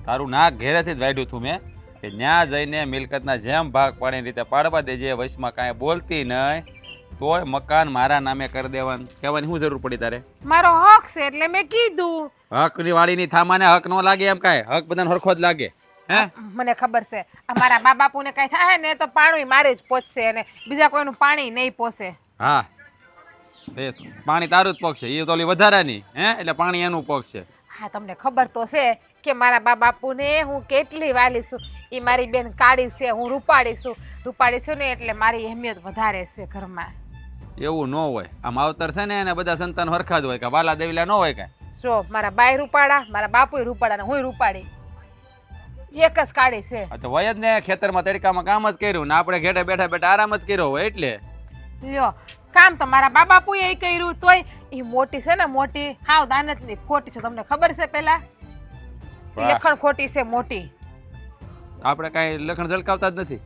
તારું નાક ઘેરેથી જ વાઢ્યું તું મેં કે ન્યા જઈને મિલકતના જેમ ભાગ પાડીને રીતે પાડવા દેજે, વચમાં કાંઈ બોલતી નહીં તોય મકાન મારા નામે કરી દેવાનું. કહેવાની શું જરૂર પડી તારે? મારો હક છે એટલે મેં કીધું. હકની વાળીની થામાને હક ન લાગે એમ કાંઈ? હક બધાને હરખો જ લાગે. હે મને ખબર છે આ મારા બા બાપુને કઈ થાય ને તો પાણી મારે જ પહોંચશે અને બીજા કોઈનું પાણી નહીં પોસે. હા એ પાણી તારું જ પગશે, એ તો ઓલી વધારાની. હે એટલે પાણી એનું પગશે. હા તમને ખબર તો છે કે મારા બા બાપુને હું કેટલી વાલી છું. એ મારી બેન કાળી છે, હું રૂપાળી છું ને એટલે મારી અહેમિયત વધારે છે ઘરમાં. એવું ન હોય, આ માવતર છે ને એને બધા સંતાન હરખા જ હોય કે વાલા દેવીલા ન હોય કાંઈ. જો મારા બાય રૂપાળા, મારા બાપુય રૂપાળા ને હુંય રૂપાળી, એક જ કાળી છે. તો હોય જ ને, ખેતરમાં તડકામાં કામ જ કર્યું ને આપણે ઘેટે બેઠા બેઠા આરામ જ કર્યો હોય. એટલે લ્યો કામ તો મારા બા બાપુએ કર્યું તોય એ મોટી છે ને મોટી હાવ દાનતની ખોટી છે. તમને ખબર છે પેલા લખણ ખોટી છે મોટી. આપણે કાંઈ લખણ ઝલકાવતા જ નથી.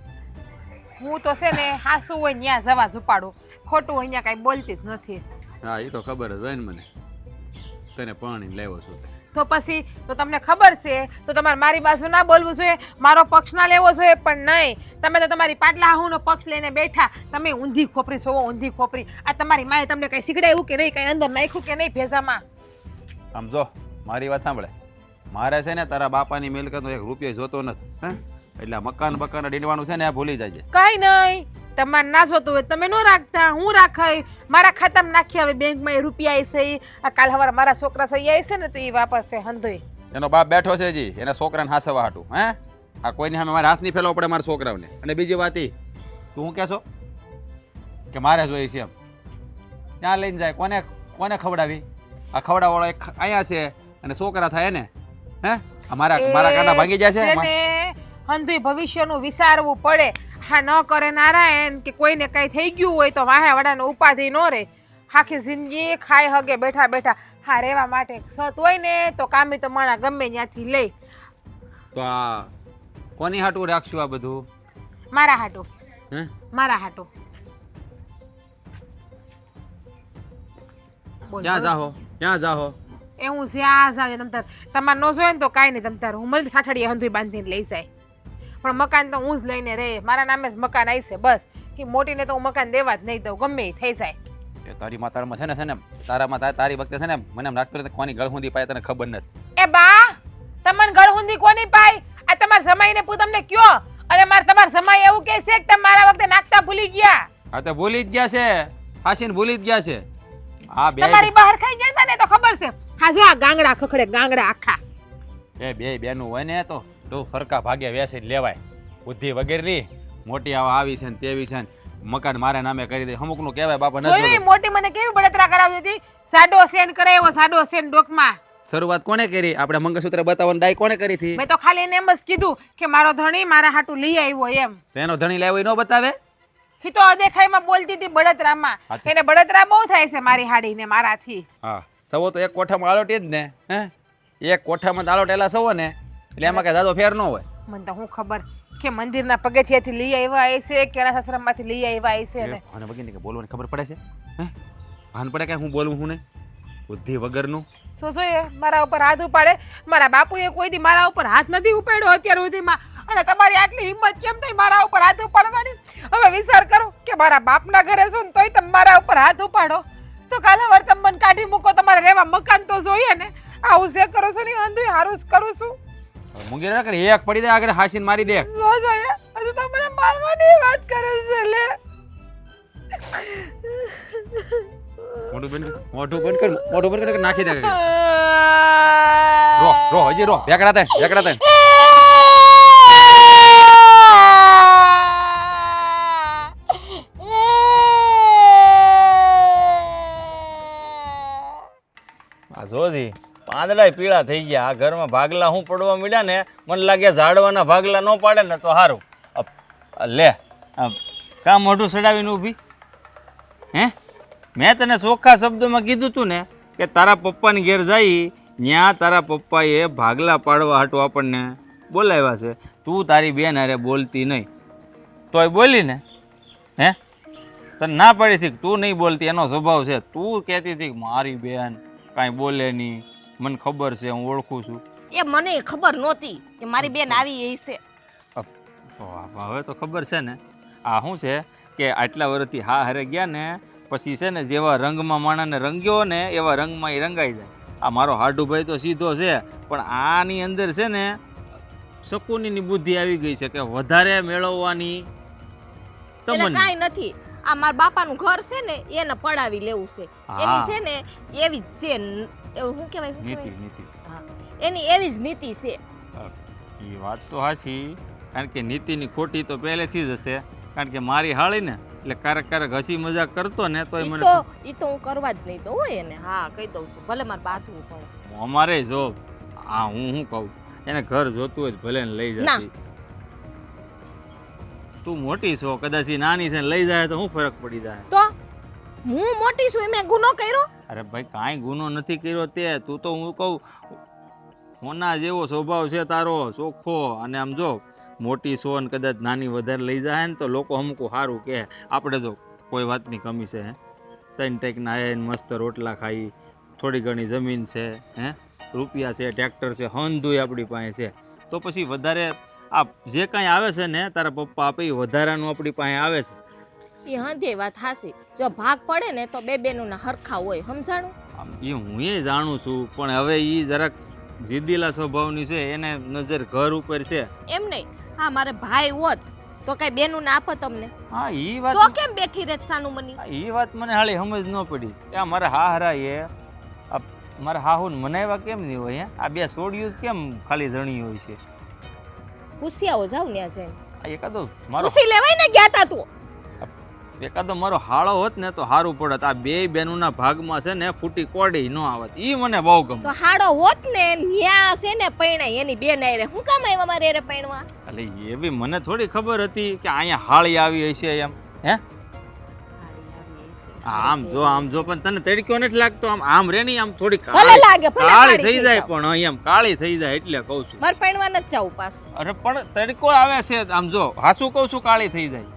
હું તો છે ને હાસુ હોય ત્યાં જવા ઝુપાડું, ખોટું અહીંયા કાંઈ બોલતી જ નથી. હા એ તો ખબર જ હોય ને મને, તને પાણી લાવ્યો છું. તો પછી તો તમને ખબર છે તો તમારે મારી બાજુ ના બોલવું જોઈએ, મારો પક્ષ ના લેવો જોઈએ. પણ નહીં, તમે તો તમારી પાટલા હાહુનો પક્ષ લઈને બેઠા. તમે ઊંધી ખોપરી છો, ઊંધી ખોપરી. આ તમારી માએ તમને કઈ શીખડાયું કે નહીં, કઈ અંદર નાખ્યું કે નહીં ભેજામાં? આમ જો મારી વાત સાંભળે, મારે છે ને તારા બાપાની મિલકતનો 1 રૂપિયો જોતો નથી. હે એટલે મકાન ડીંડવાનું છે ને આ ભૂલી જાય. કઈ નહીં, તમારે ના જોતું હોય તમે નો રાખતા, હું રાખાય. મારા ખાતામાં નાખી હવે બેંકમાં એ રૂપિયા છે. આ કાલ સવારે મારા છોકરા સહી આવી છે ને તો એ વાપસ છે હંધોઈ. એનો બાપ બેઠો છે જી, એના છોકરાને હાસવા હાટું. હે આ કોઈને સામે મારે હાથ નહીં ફેલાવવો પડે મારા છોકરાઓને. અને બીજી વાત ઈ, તું શું કહેશો કે મારે જોઈએ છે એમ? ત્યાં લઈને જાય કોને ખવડાવી? આ ખવડાવવાળો એક અહીંયા છે અને છોકરા થાય ને. હે મારા કાંડા ભાંગી જાય છે. હંધોઈ ભવિષ્યનું વિચારવું પડે. હા ન કરે નારાયણ કે કોઈને કઈ થઈ ગયું હોય તો વાહે વડાનો ઉપાધિ ન રહે. આખી જિંદગી ખાઈ હગે બેઠા બેઠા. હા રહેવા માટે સત હોય ને તો કામી તો માણા ગમે ત્યાંથી લઈ. તો આ કોની હાટું રાખશું આ બધું? મારા હાટું. હે મારા હાટું. ક્યાં જાહો? એ હું જ્યાં જાવ તમતાર તમારે ન જોઈએ ને તો કાંઈ નહીં. તમતાર હું મળી ઠાઠડીએ હંધોઈ બાંધીને લઈ જાય. પણ મકાન તો હું જ લઈને રહે. મારા નામે જ મકાન આવશે બસ. કે મોટીને તો હું મકાન દેવા જ નહીં દઉં, ગમે એ થઈ જાય. એ તારી માતામાં છે ને તારામાં તારી વખતે છે ને મને એમ લાગતું નથી કોની ગળહુંદી પાય તને ખબર નથી. એ બા તમને ગળહુંદી કોની પાય? આ તમારા જમાઈને પૂ તમને કયો? અને તમારા જમાઈ એવું કહે છે કે તમે મારા વખતે નાખતા ભૂલી ગયા. હા તો ભૂલી જ ગયા છે, હાસીને ભૂલી જ ગયા છે. આ બે તમારી બહાર ખાઈ ગયા હતા ને તો ખબર છે. હા જો આ ગાંગડા ખખડે, ગાંગડા આખા. એ બે બેનું હોય ને તો ફરકા ભાગે વેસી લેવાય. બુદ્ધિ વગેરેની મોટી આવી છે ને તેવી છે ને મકાન મારા નામે કરી દે. અમુકનું કહેવાય બાપા ન જોયું ઈ મોટી મને કેવી બળતરા કરાવતી હતી, સાડો સેન કરાવ્યો, સાડો સેન ડોકમાં. શરૂઆત કોને કરી? આપણે મંગળસૂત્ર બતાવવાની દાય કોને કરી હતી? મેં તો ખાલી એને એમ જ કીધું કે મારો ધણી મારા હાટું લઈ આવ્યો એમ. તો એનો ધણી લાવ્યો એ ન બતાવે? ઈ તો અદેખાઈમાં બોલતી હતી બળતરામાં. એને બળતરા બહુ થાય છે મારી હાડીને મારાથી. હા, સવો તો એક કોઠામાં આલોટી જ ને. હે, એક કોઠામાં આલોટેલા સવો ને એટલે એમાં કઈ દાદો ફેર ન હોય. મને તો હું ખબર કે મંદિરના પગથિયાથી લઈ આવ્યા હશે કે એના આશ્રમમાંથી લઈ આવ્યા હશે ને. અને વગીને કે બોલવાની ખબર પડે છે? હે, ભાન પડે કે હું બોલું હું નહીં? બુદ્ધિ વગરનું. શું જોઈએ મારા ઉપર હાથ ઉપાડે? મારા બાપુએ કોઈ દી મારા ઉપર હાથ નથી ઉપાડ્યો અત્યાર સુધીમાં, અને તમારી આટલી હિંમત કેમ થઈ મારા ઉપર હાથ ઉપાડવાની? હવે વિચાર કરો કે મારા બાપના ઘરે છું ને તોય તમે મારા ઉપર હાથ ઉપાડો, તો કાલે વાર તમે મને કાઢી મૂકો, તમારે રહેવા મકાન તો જોઈએ ને. આવું છે કરો છો ને અંધું હારું જ કરું છું. મુંગી ના કરે, એક પડી દે આગળ હાસીને મારી દે. શું જોઈએ હજુ તો મને મારવાની વાત કરે છે લે. મોઢું બંધ કર, મોઢું બંધ કર, મોઢું બંધ કર, નાખી દે. રો રો હજી રો, વેકડા થાય, વેકડા થાય. આ જોજી પાંદડા પીળા થઈ ગયા. આ ઘરમાં ભાગલા હું પડવા મળ્યા ને, મને લાગે ઝાડવાના ભાગલા ન પાડે ને તો સારું. લે કાં મોઢું સડાવીને ઊભી? હે, મેં તને ચોખ્ખા શબ્દોમાં કીધું તું ને કે તારા પપ્પાની ઘેર જઈ, ત્યાં તારા પપ્પાએ ભાગલા પાડવા હાટું આપણને બોલાવ્યા છે. તું તારી બેન હારે બોલતી નહીં, તોય બોલી ને. હે, તને ના પાડી હતી તું નહીં બોલતી, એનો સ્વભાવ છે. તું કહેતી હતી કે મારી બેન કાંઈ બોલે નહીં, મને ખબર છે, હું ઓળખું છું. એ મને ખબર નહોતી કે મારી બેન આવી એ છે. હવે તો ખબર છે ને. આ શું છે કે આટલા વર્ષથી હા હારે ગયા ને પછી છે ને જેવા રંગમાં માણાને રંગ્યો ને એવા રંગમાં એ રંગાઈ જાય. આ મારો હાડુભાઈ તો સીધો છે, પણ આની અંદર છે ને શકુનીની બુદ્ધિ આવી ગઈ છે કે વધારે મેળવવાની એટલે તમને. કાંઈ નથી, આ મારા બાપાનું ઘર છે ને એને પડાવી લેવું છે. એની છે ને એવી જ છે, શું કહેવાય નીતિ નીતિ હા, એની એવી જ નીતિ છે. એ વાત તો હાચી, કારણ કે નીતિની ખોટી તો પહેલેથી જ હશે. કારણ કે મારી હાળી ને એટલે ક્યારેક ક્યારેક હસી મજાક કરતો ને તો મને ઈ તો હું કરવા જ નહીં તો હોય એને. હા, કહી દઉં છું, ભલે મારે બાથવું પડે. અમારે જો આ હું કહું એને ઘર જોતું હોય ભલે ને લઈ જતી. તું મોટી છો, કદાચ ઈ નાની છે ને લઈ જાય તો શું ફરક પડી જાય? તો હું મોટી છું, મેં ગુનો કર્યો? અરે ભાઈ કાંઈ ગુનો નથી કર્યો તે. તું તો હું કહું હોના જેવો સ્વભાવ છે તારો, ચોખ્ખો. અને આમ જો મોટી છો ને કદાચ નાની વધારે લઈ જાય ને તો લોકો અમુક સારું કહે. આપણે જો કોઈ વાતની કમી છે, હે, ત્રણ ટેકના આવીને મસ્ત રોટલા ખાઈ, થોડી ઘણી જમીન છે, હે, રૂપિયા છે, ટ્રેક્ટર છે, હંધુય આપણી પાસે છે, તો પછી વધારે આ જે કાંઈ આવે છે ને તારા પપ્પા આપે એ વધારાનું આપણી પાસે આવે છે. એ હંધે વાત હાસી. જો ભાગ પડે ને તો બે બેનોના હરખા હોય, સમજાણું? એ હું એ જાણું છું, પણ હવે એ જરાક જીદીલા સ્વભાવની છે, એને નજર ઘર ઉપર છે. એમ નહીં, હા મારે ભાઈ હોત તો કઈ બેનું ના આપો તમને? હા એ વાત તો કેમ બેઠી રહેત સાનું મની? એ વાત મને હાલી સમજ ન પડી કે આ મારા હા હરાય આ મારા હાહુ ને મનાવ્યા કેમ નહીં હોય? હે, આ બે છોડ્યું જ કેમ ખાલી જણી હોય છે? પૂછી આવો, જાવ ને જઈને આ એકાદો મારો પૂછી લેવાય ને ગયા તા તું. એકાદો મારો હાળો હોત ને તો સારું પડત. આ બે બેનોના ભાગમાં છે ને ફૂટી કોડી ન આવત. ઈ મને બહુ ગમે. તો હાડો હોત ને ન્યા છે ને પૈણાય એની બેન આરે. હું કામ આવ્યા મારે એરે પૈણવા? એટલે એવી મને થોડી ખબર હતી કે અહીંયા હાળી આવી હશે એમ. હે, આમ જો પણ તને તડક્યો નથી લાગતો? આમ આમ રે ની આમ થોડી ભલે લાગે, ભલે કાળી થઈ જાય, પણ એમ કાળી થઈ જાય એટલે કહું છું. મારે પૈણવા નથી જાવું પાછું. અરે પણ તડકો આવે છે, આમ જો હાસું કહું છું, કાળી થઈ જાય.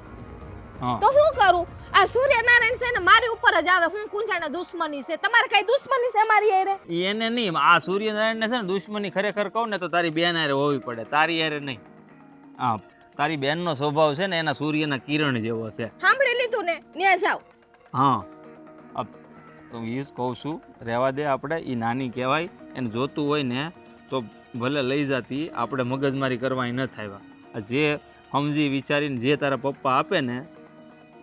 હા તો શું કરું? આ સૂર્યનારાયણ છે ને મારી ઉપર જ આવે. હું કુંજાના દુશ્મની છે? તમારે કઈ દુશ્મની છે મારી હારે? એને નહીં, આ સૂર્યનારાયણ ને છે ને દુશ્મની ખરેખર કહું ને તો તારી બેન હારે હોવી પડે, તારી હારે નહીં. હા, તારી બેનનો સ્વભાવ છે ને એના સૂર્યના કિરણ જેવો છે. સાંભળી લીધું ને? ન્યા જાવ. હા, તો એ જ કહું છું, રહેવા દે. આપણે એ નાની કહેવાય, એને જોતું હોય ને તો ભલે લઈ જતી, આપણે મગજમારી કરવાની ન થાય. જે સમજી વિચારીને જે તારા પપ્પા આપે ને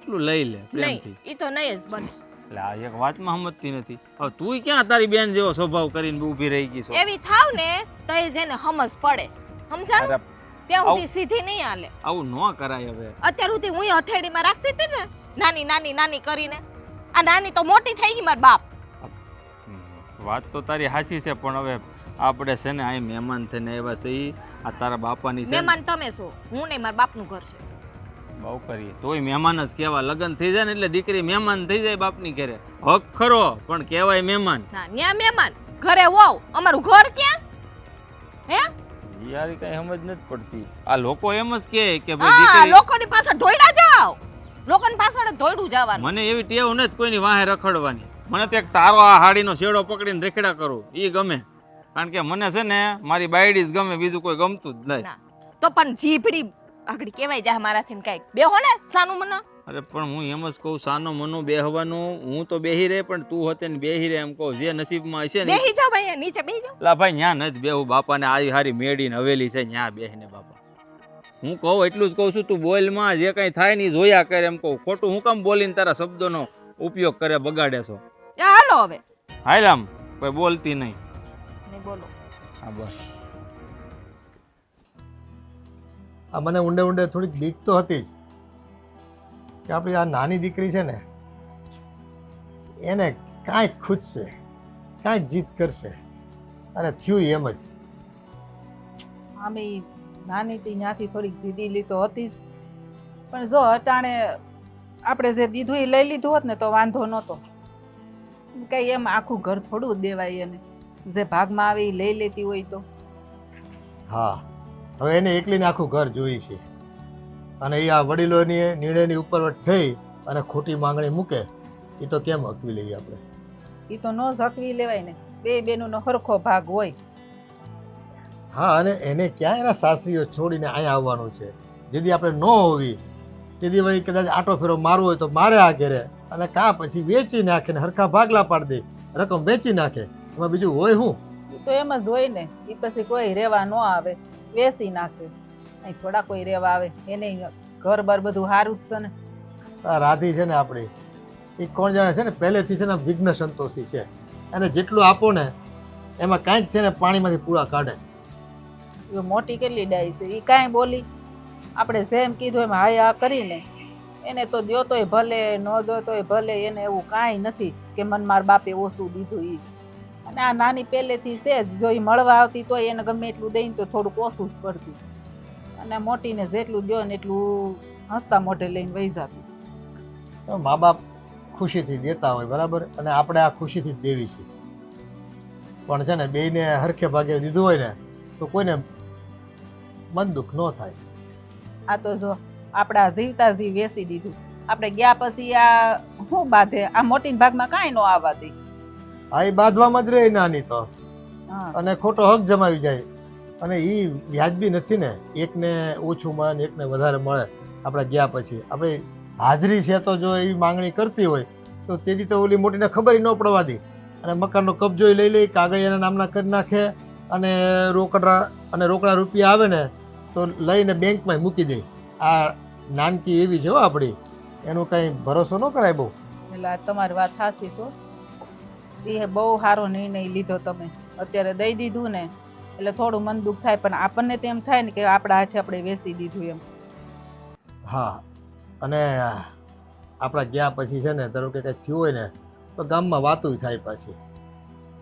એટલું લઈ લે પ્રેમથી. નહીં, ઈ તો નહીં જ બને. એટલે આ એક વાતમાં સમજતી નથી. હવે તું ક્યાં તારી બેન જેવો સ્વભાવ કરીને ઊભી રહી ગઈ છો? એવી થાવ ને તો એ જેને સમજ પડે, સમજાણું? ત્યાં સુધી સીધી નહીં હાલે. આવું ન કરાય હવે. અત્યાર સુધી હું હથેળીમાં રાખતી હતી ને, નાની નાની નાની કરીને. આ નાની તો મોટી થઈ ગઈ મારા બાપ. વાત તો તારી સાચી છે, પણ હવે આપણે છે ને અહીં મહેમાન થઈને આવ્યા છે ઈ આ તારા બાપાની છે ને. મહેમાન તમે છો, હું નહીં, મારા બાપનું ઘર છે. બહુ કરીએ તોય મહેમાન જ કહેવા. લગ્ન થઈ જાય ને એટલે દીકરી મહેમાન થઈ જાય બાપની ઘરે. હક ખરો પણ કહેવાય મહેમાન. ના, ન્યા મહેમાન, ઘરે હોવ. અમારું ઘર ક્યાં? હે? યાર કઈ સમજ નથી પડતી. આ લોકો એમ જ કહે કે ભાઈ હા, દીકરી. લોકોની પાછળ દોડ્યા જાવ. લોકોની પાછળ જ દોડ્યું જવાનું. મને એવી ટેવ નથી કોઈની વાહે રખડવાની. મને તો એક તારો આ હાડીનો શેડો પકડીને રેખડા કરું ઈ ગમે. કારણ કે મને છે ને મારી બાયડી જ ગમે, બીજું કોઈ ગમતું જ નહીં. ના, તો પણ જીભડી આગળ કેવાય જા મારાથી કઈક બેહો ને સાનું મને. અરે પણ હું એમ જ કહું, સાનો મનો બેહવાનું. હું તો બેહી રહે પણ તું હોતે ને બેહી રહે એમ કહું. જે નસીબમાં હશે ને. બેહી જાવ ભાઈ, નીચે બેહી જાવ. લા ભાઈ ન્યા નથી બેહું. બાપાને આવી હારી મેડી ને હવેલી છે, ન્યા બેહીને બાપા. હું કહું એટલું જ કહું છું, તું બોલમાં જે કંઈ થાય ને ઈ જોયા કરે એમ કહું. ખોટું હું કામ બોલીને તારા શબ્દોનો ઉપયોગ કરે બગાડે છો. એ હાલો હવે. હાલ આમ કોઈ બોલતી નહીં. નહીં બોલો. હા બસ. આ મને ઊંડે ઊંડે થોડીક બીક તો હતી જ કે આપણી આ નાની દીકરી છે ને એને કાંઈક ખૂટશે, કાંઈક જીત કરશે, અને થયું એમ જ. આમે નાની હતી ત્યાંથી થોડીક જીદીલી તો હતી જ, પણ જો અટાણે આપણે જે દીધું એ લઈ લીધું હોત ને તો વાંધો નહોતો. કઈ એમ આખું ઘર થોડું દેવાય એને, જે ભાગમાં આવે એ લઈ લેતી હોય તો. હા, હવે એને એકલીને આખું ઘર જોઈ છે, અને એ આ વડીલોની નિર્ણયની ઉપરવટ થઈ અને ખોટી માંગણી મૂકે એ તો કેમ હકવી લેવી આપણે? એ તો ન ઝકવી લેવાય ને, બે બેનોનો સરખો ભાગ હોય. હા, અને એને ક્યાં એના સાસરીઓ છોડીને અહીંયા આવવાનું છે? જેથી આપણે ન હોવી તેથી વળી કદાચ આટો ફેરો મારવો હોય તો મારે આ ઘેરે, અને કાં પછી વેચી નાખે ને હરખા ભાગલા પાડી દે, રકમ વેચી નાખે. એમાં બીજું હોય શું? એ તો એમ જ હોય ને. એ પછી કોઈ રહેવા ન આવે, વેચી નાખે. અહીં થોડા કોઈ રહેવા આવે, એને ઘર બર બધું સારું જ છે ને. આ રાધી છે ને આપણી, એ કોણ જાણે છે ને પહેલેથી છે ને વિઘ્ન સંતોષી છે. અને જેટલું આપો ને એમાં કાંઈક છે ને પાણીમાંથી પૂરા કાઢે. એ મોટી કેટલી ડાઈ છે, એ કાંઈ બોલી. આપણે જેમ કીધું એમ હાય આ કરીને એને તો દ્યો તોય ભલે, ન દો તોય ભલે. એને એવું કાંઈ નથી કે મન માર બાપે ઓછું દીધું એ. અને આ નાની પહેલેથી છે જ, જો એ મળવા આવતી તોય એને ગમે એટલું દઈને તો થોડુંક ઓછું જ પડતું. અને મોટીને જેટલું દો ને એટલું હસતા મોઢે લઈને વહી જતું. મા બાપ ખુશીથી દેતા હોય બરાબર, અને આપણે આ ખુશીથી જ દેવી છે. પણ છે ને બેયને હરખે ભાગે દીધું હોય ને તો કોઈને મન દુઃખ ન થાય. આ તો જો આપણા જીવતા જીવ વેચી દીધું. આપણે ગયા પછી આ શું બાંધે? આ મોટી ભાગમાં કાંઈ ન આવવા દે. આ એ બાંધવામાં જ રહે નાની તો, હા, અને ખોટો હક જમાવી જાય. અને એ વ્યાજબી નથી ને, એકને ઓછું મળે ને એકને વધારે મળે. આપણે ગયા પછી આપણી હાજરી છે તો જો એ માંગણી કરતી હોય તો તેથી તો ઓલી મોટીને ખબર ન પડવા દે, અને મકાનનો કબજો લઈ લઈ, કાગળ એના નામના કરી નાખે, અને રોકડા રૂપિયા આવે ને તો લઈને બેંકમાં મૂકી દે. આ નાનકી એવી છે હો આપણી, એનું કંઈ ભરોસો ન કરાય બહુ. એટલે આ તમારી વાત સાચી છો. એ બહુ સારો નિર્ણય લીધો તમે. અત્યારે દઈ દીધું ને એટલે થોડું મન દુઃખ થાય, પણ આપણને તો એમ થાય ને કે આપણા હાથે આપણે વેચી દીધું એમ. હા, અને આપણા ગયા પછી છે ને ધારો કે કંઈ થયું હોય ને તો ગામમાં વાતું થાય પાછી,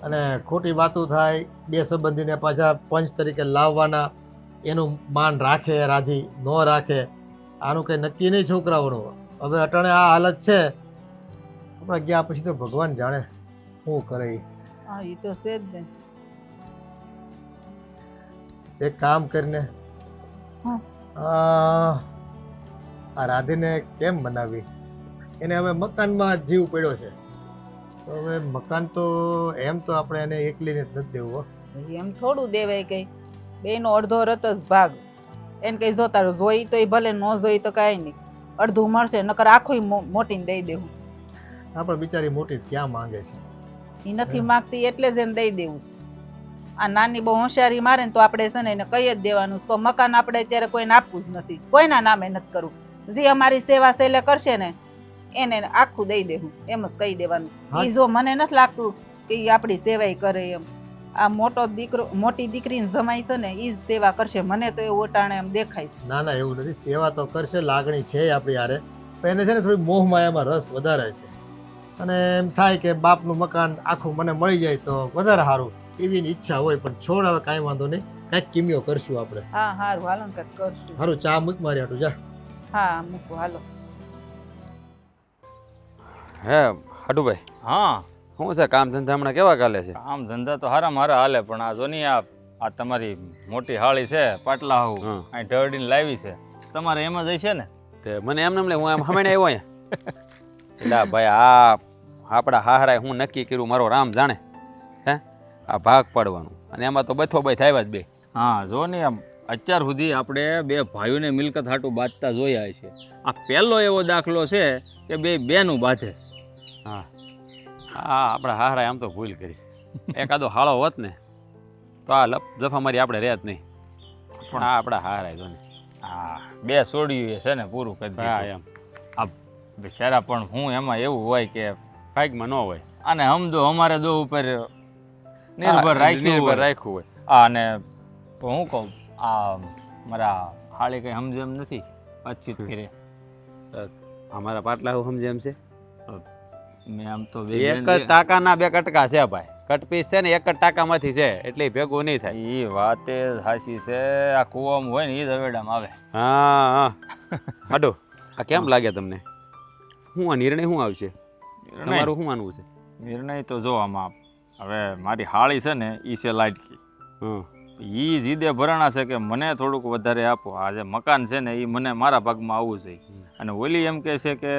અને ખોટી વાતું થાય. બે સંબંધીને પાછા પંચ તરીકે લાવવાના, એનું માન રાખે રાધી ન રાખે, આનું કંઈ નક્કી નહીં છોકરાઓનું. હવે અટાણે આ હાલત છે, આપણા ગયા પછી તો ભગવાન જાણે શું કરે. હા, એ તો છે જ ને. એક કામ કરીને હા. આ રાધીને કેમ બનાવી? એને હવે મકાનમાં જીવ પડ્યો છે, તો હવે મકાન તો એમ તો આપણે એને એકલીને જ નથી દેવું. એમ થોડું દેવાય કઈ. બેનો અડધો રત જ ભાગ. એને કઈ જોતા જોઈ તો ભલે, ન જોઈ તો કાંઈ નહીં. અડધું મળશે, નકર આખું મોટીને દઈ દેવું. આપણે બિચારી મોટી ક્યાં માંગે છે? એ નથી માગતી એટલે જ એને દઈ દેવું. આ નાની બહુ હોશિયારી મારે ને તો આપણે છે ને એને કહી જ દેવાનું. તો મકાન આપણે અત્યારે કોઈને આપવું જ નથી, કોઈના નામે નથી કરવું. જે અમારી સેવા સેલે કરશે ને એને આખું દઈ દેવું, એમ જ કહી દેવાનું. એ જો મને નથી લાગતું કે એ આપણી સેવાય કરે એમ. આ મોટી દીકરીને જમાઈ છે ને એ જ સેવા કરશે. મને તો એવું ઓટાણે એમ દેખાય છે. ના ના એવું નથી, સેવા તો કરશે, લાગણી છે આપણી હારે, પણ એને છે ને થોડી મોહ માયામાં રસ વધારે છે અને એમ થાય કે બાપનું મકાન આખું મને મળી જાય તો વધારે સારું એવી એની ઈચ્છા હોય. પણ છોડ હવે કાંઈ વાંધો નહીં, કાંઈક કિમિયો કરશું આપણે. હા હારું હાલો ને કંઈક કરશું. સારું, ચા મૂક મારી હાટું જા. હા મૂકો હાલો. હે હાડુભાઈ, હા શું છે કામ ધંધા હમણાં કેવા ચાલે છે? આમ ધંધા તો હારા મારા હાલે, પણ આ જો નહીં આ તમારી મોટી હાળી છે પાટલા હાઉ હં. અહીં ઢળડીને લાવી છે, તમારે એમ જ હશે ને? તે મને એમ લે હું એમ હમણાં આવ્યો અહીંયા એટલે ભાઈ આ આપણા હાહરાએ હું નક્કી કર્યું મારો રામ જાણે હે આ ભાગ પાડવાનું, અને એમાં તો બથો બથ આવ્યા જ બે. હા જો ને આમ અત્યાર સુધી આપણે બે ભાઈઓને મિલકત હાટું બાંધતા જોયા છે. આ પહેલો એવો દાખલો છે કે બે બેનું બાંધે છે. હા હા આપણા હાહરાએ આમ તો ભૂલ કરી, એકાદો હાળો હોત ને તો આ લપ જફા મારી આપણે રહેત નહીં, પણ આ આપણા હાહરાએ જો ને હા બે છોડ્યું છે ને પૂરું કરી હા દીધું. એમ આ બિચારા પણ હું એમાં એવું હોય કે ભાગમાં ન હોય, અને સમજો અમારે દો ઉપર નિર્ભર રાખ્યું રાખ્યું હોય. અને હું કહું આ મારા હાળી કઈ સમજે એમ નથી વાતચીત કરી. અમારા પાટલા હું સમજે એમ છે, મેં આમ તો એક જ ટાકાના બે કટકા છે ભાઈ, કટપીસ છે ને એક જ ટાકામાંથી છે એટલે ભેગું નહીં થાય. એ વાતે સાચી છે, આ કુવામાં હોય ને એ જ હવેડામાં આવે. હા હા હાડો આ કેમ લાગે તમને? શું આ નિર્ણય શું આવશે તમારું, શું માનવું છે? નિર્ણય તો જો આમાં હવે મારી હાળી છે ને એ છે લાડકી, હં એ જીદે ભરાણા છે કે મને થોડુંક વધારે આપો. આ જે મકાન છે ને એ મને મારા ભાગમાં આવવું જોઈએ, અને ઓલી એમ કહે છે કે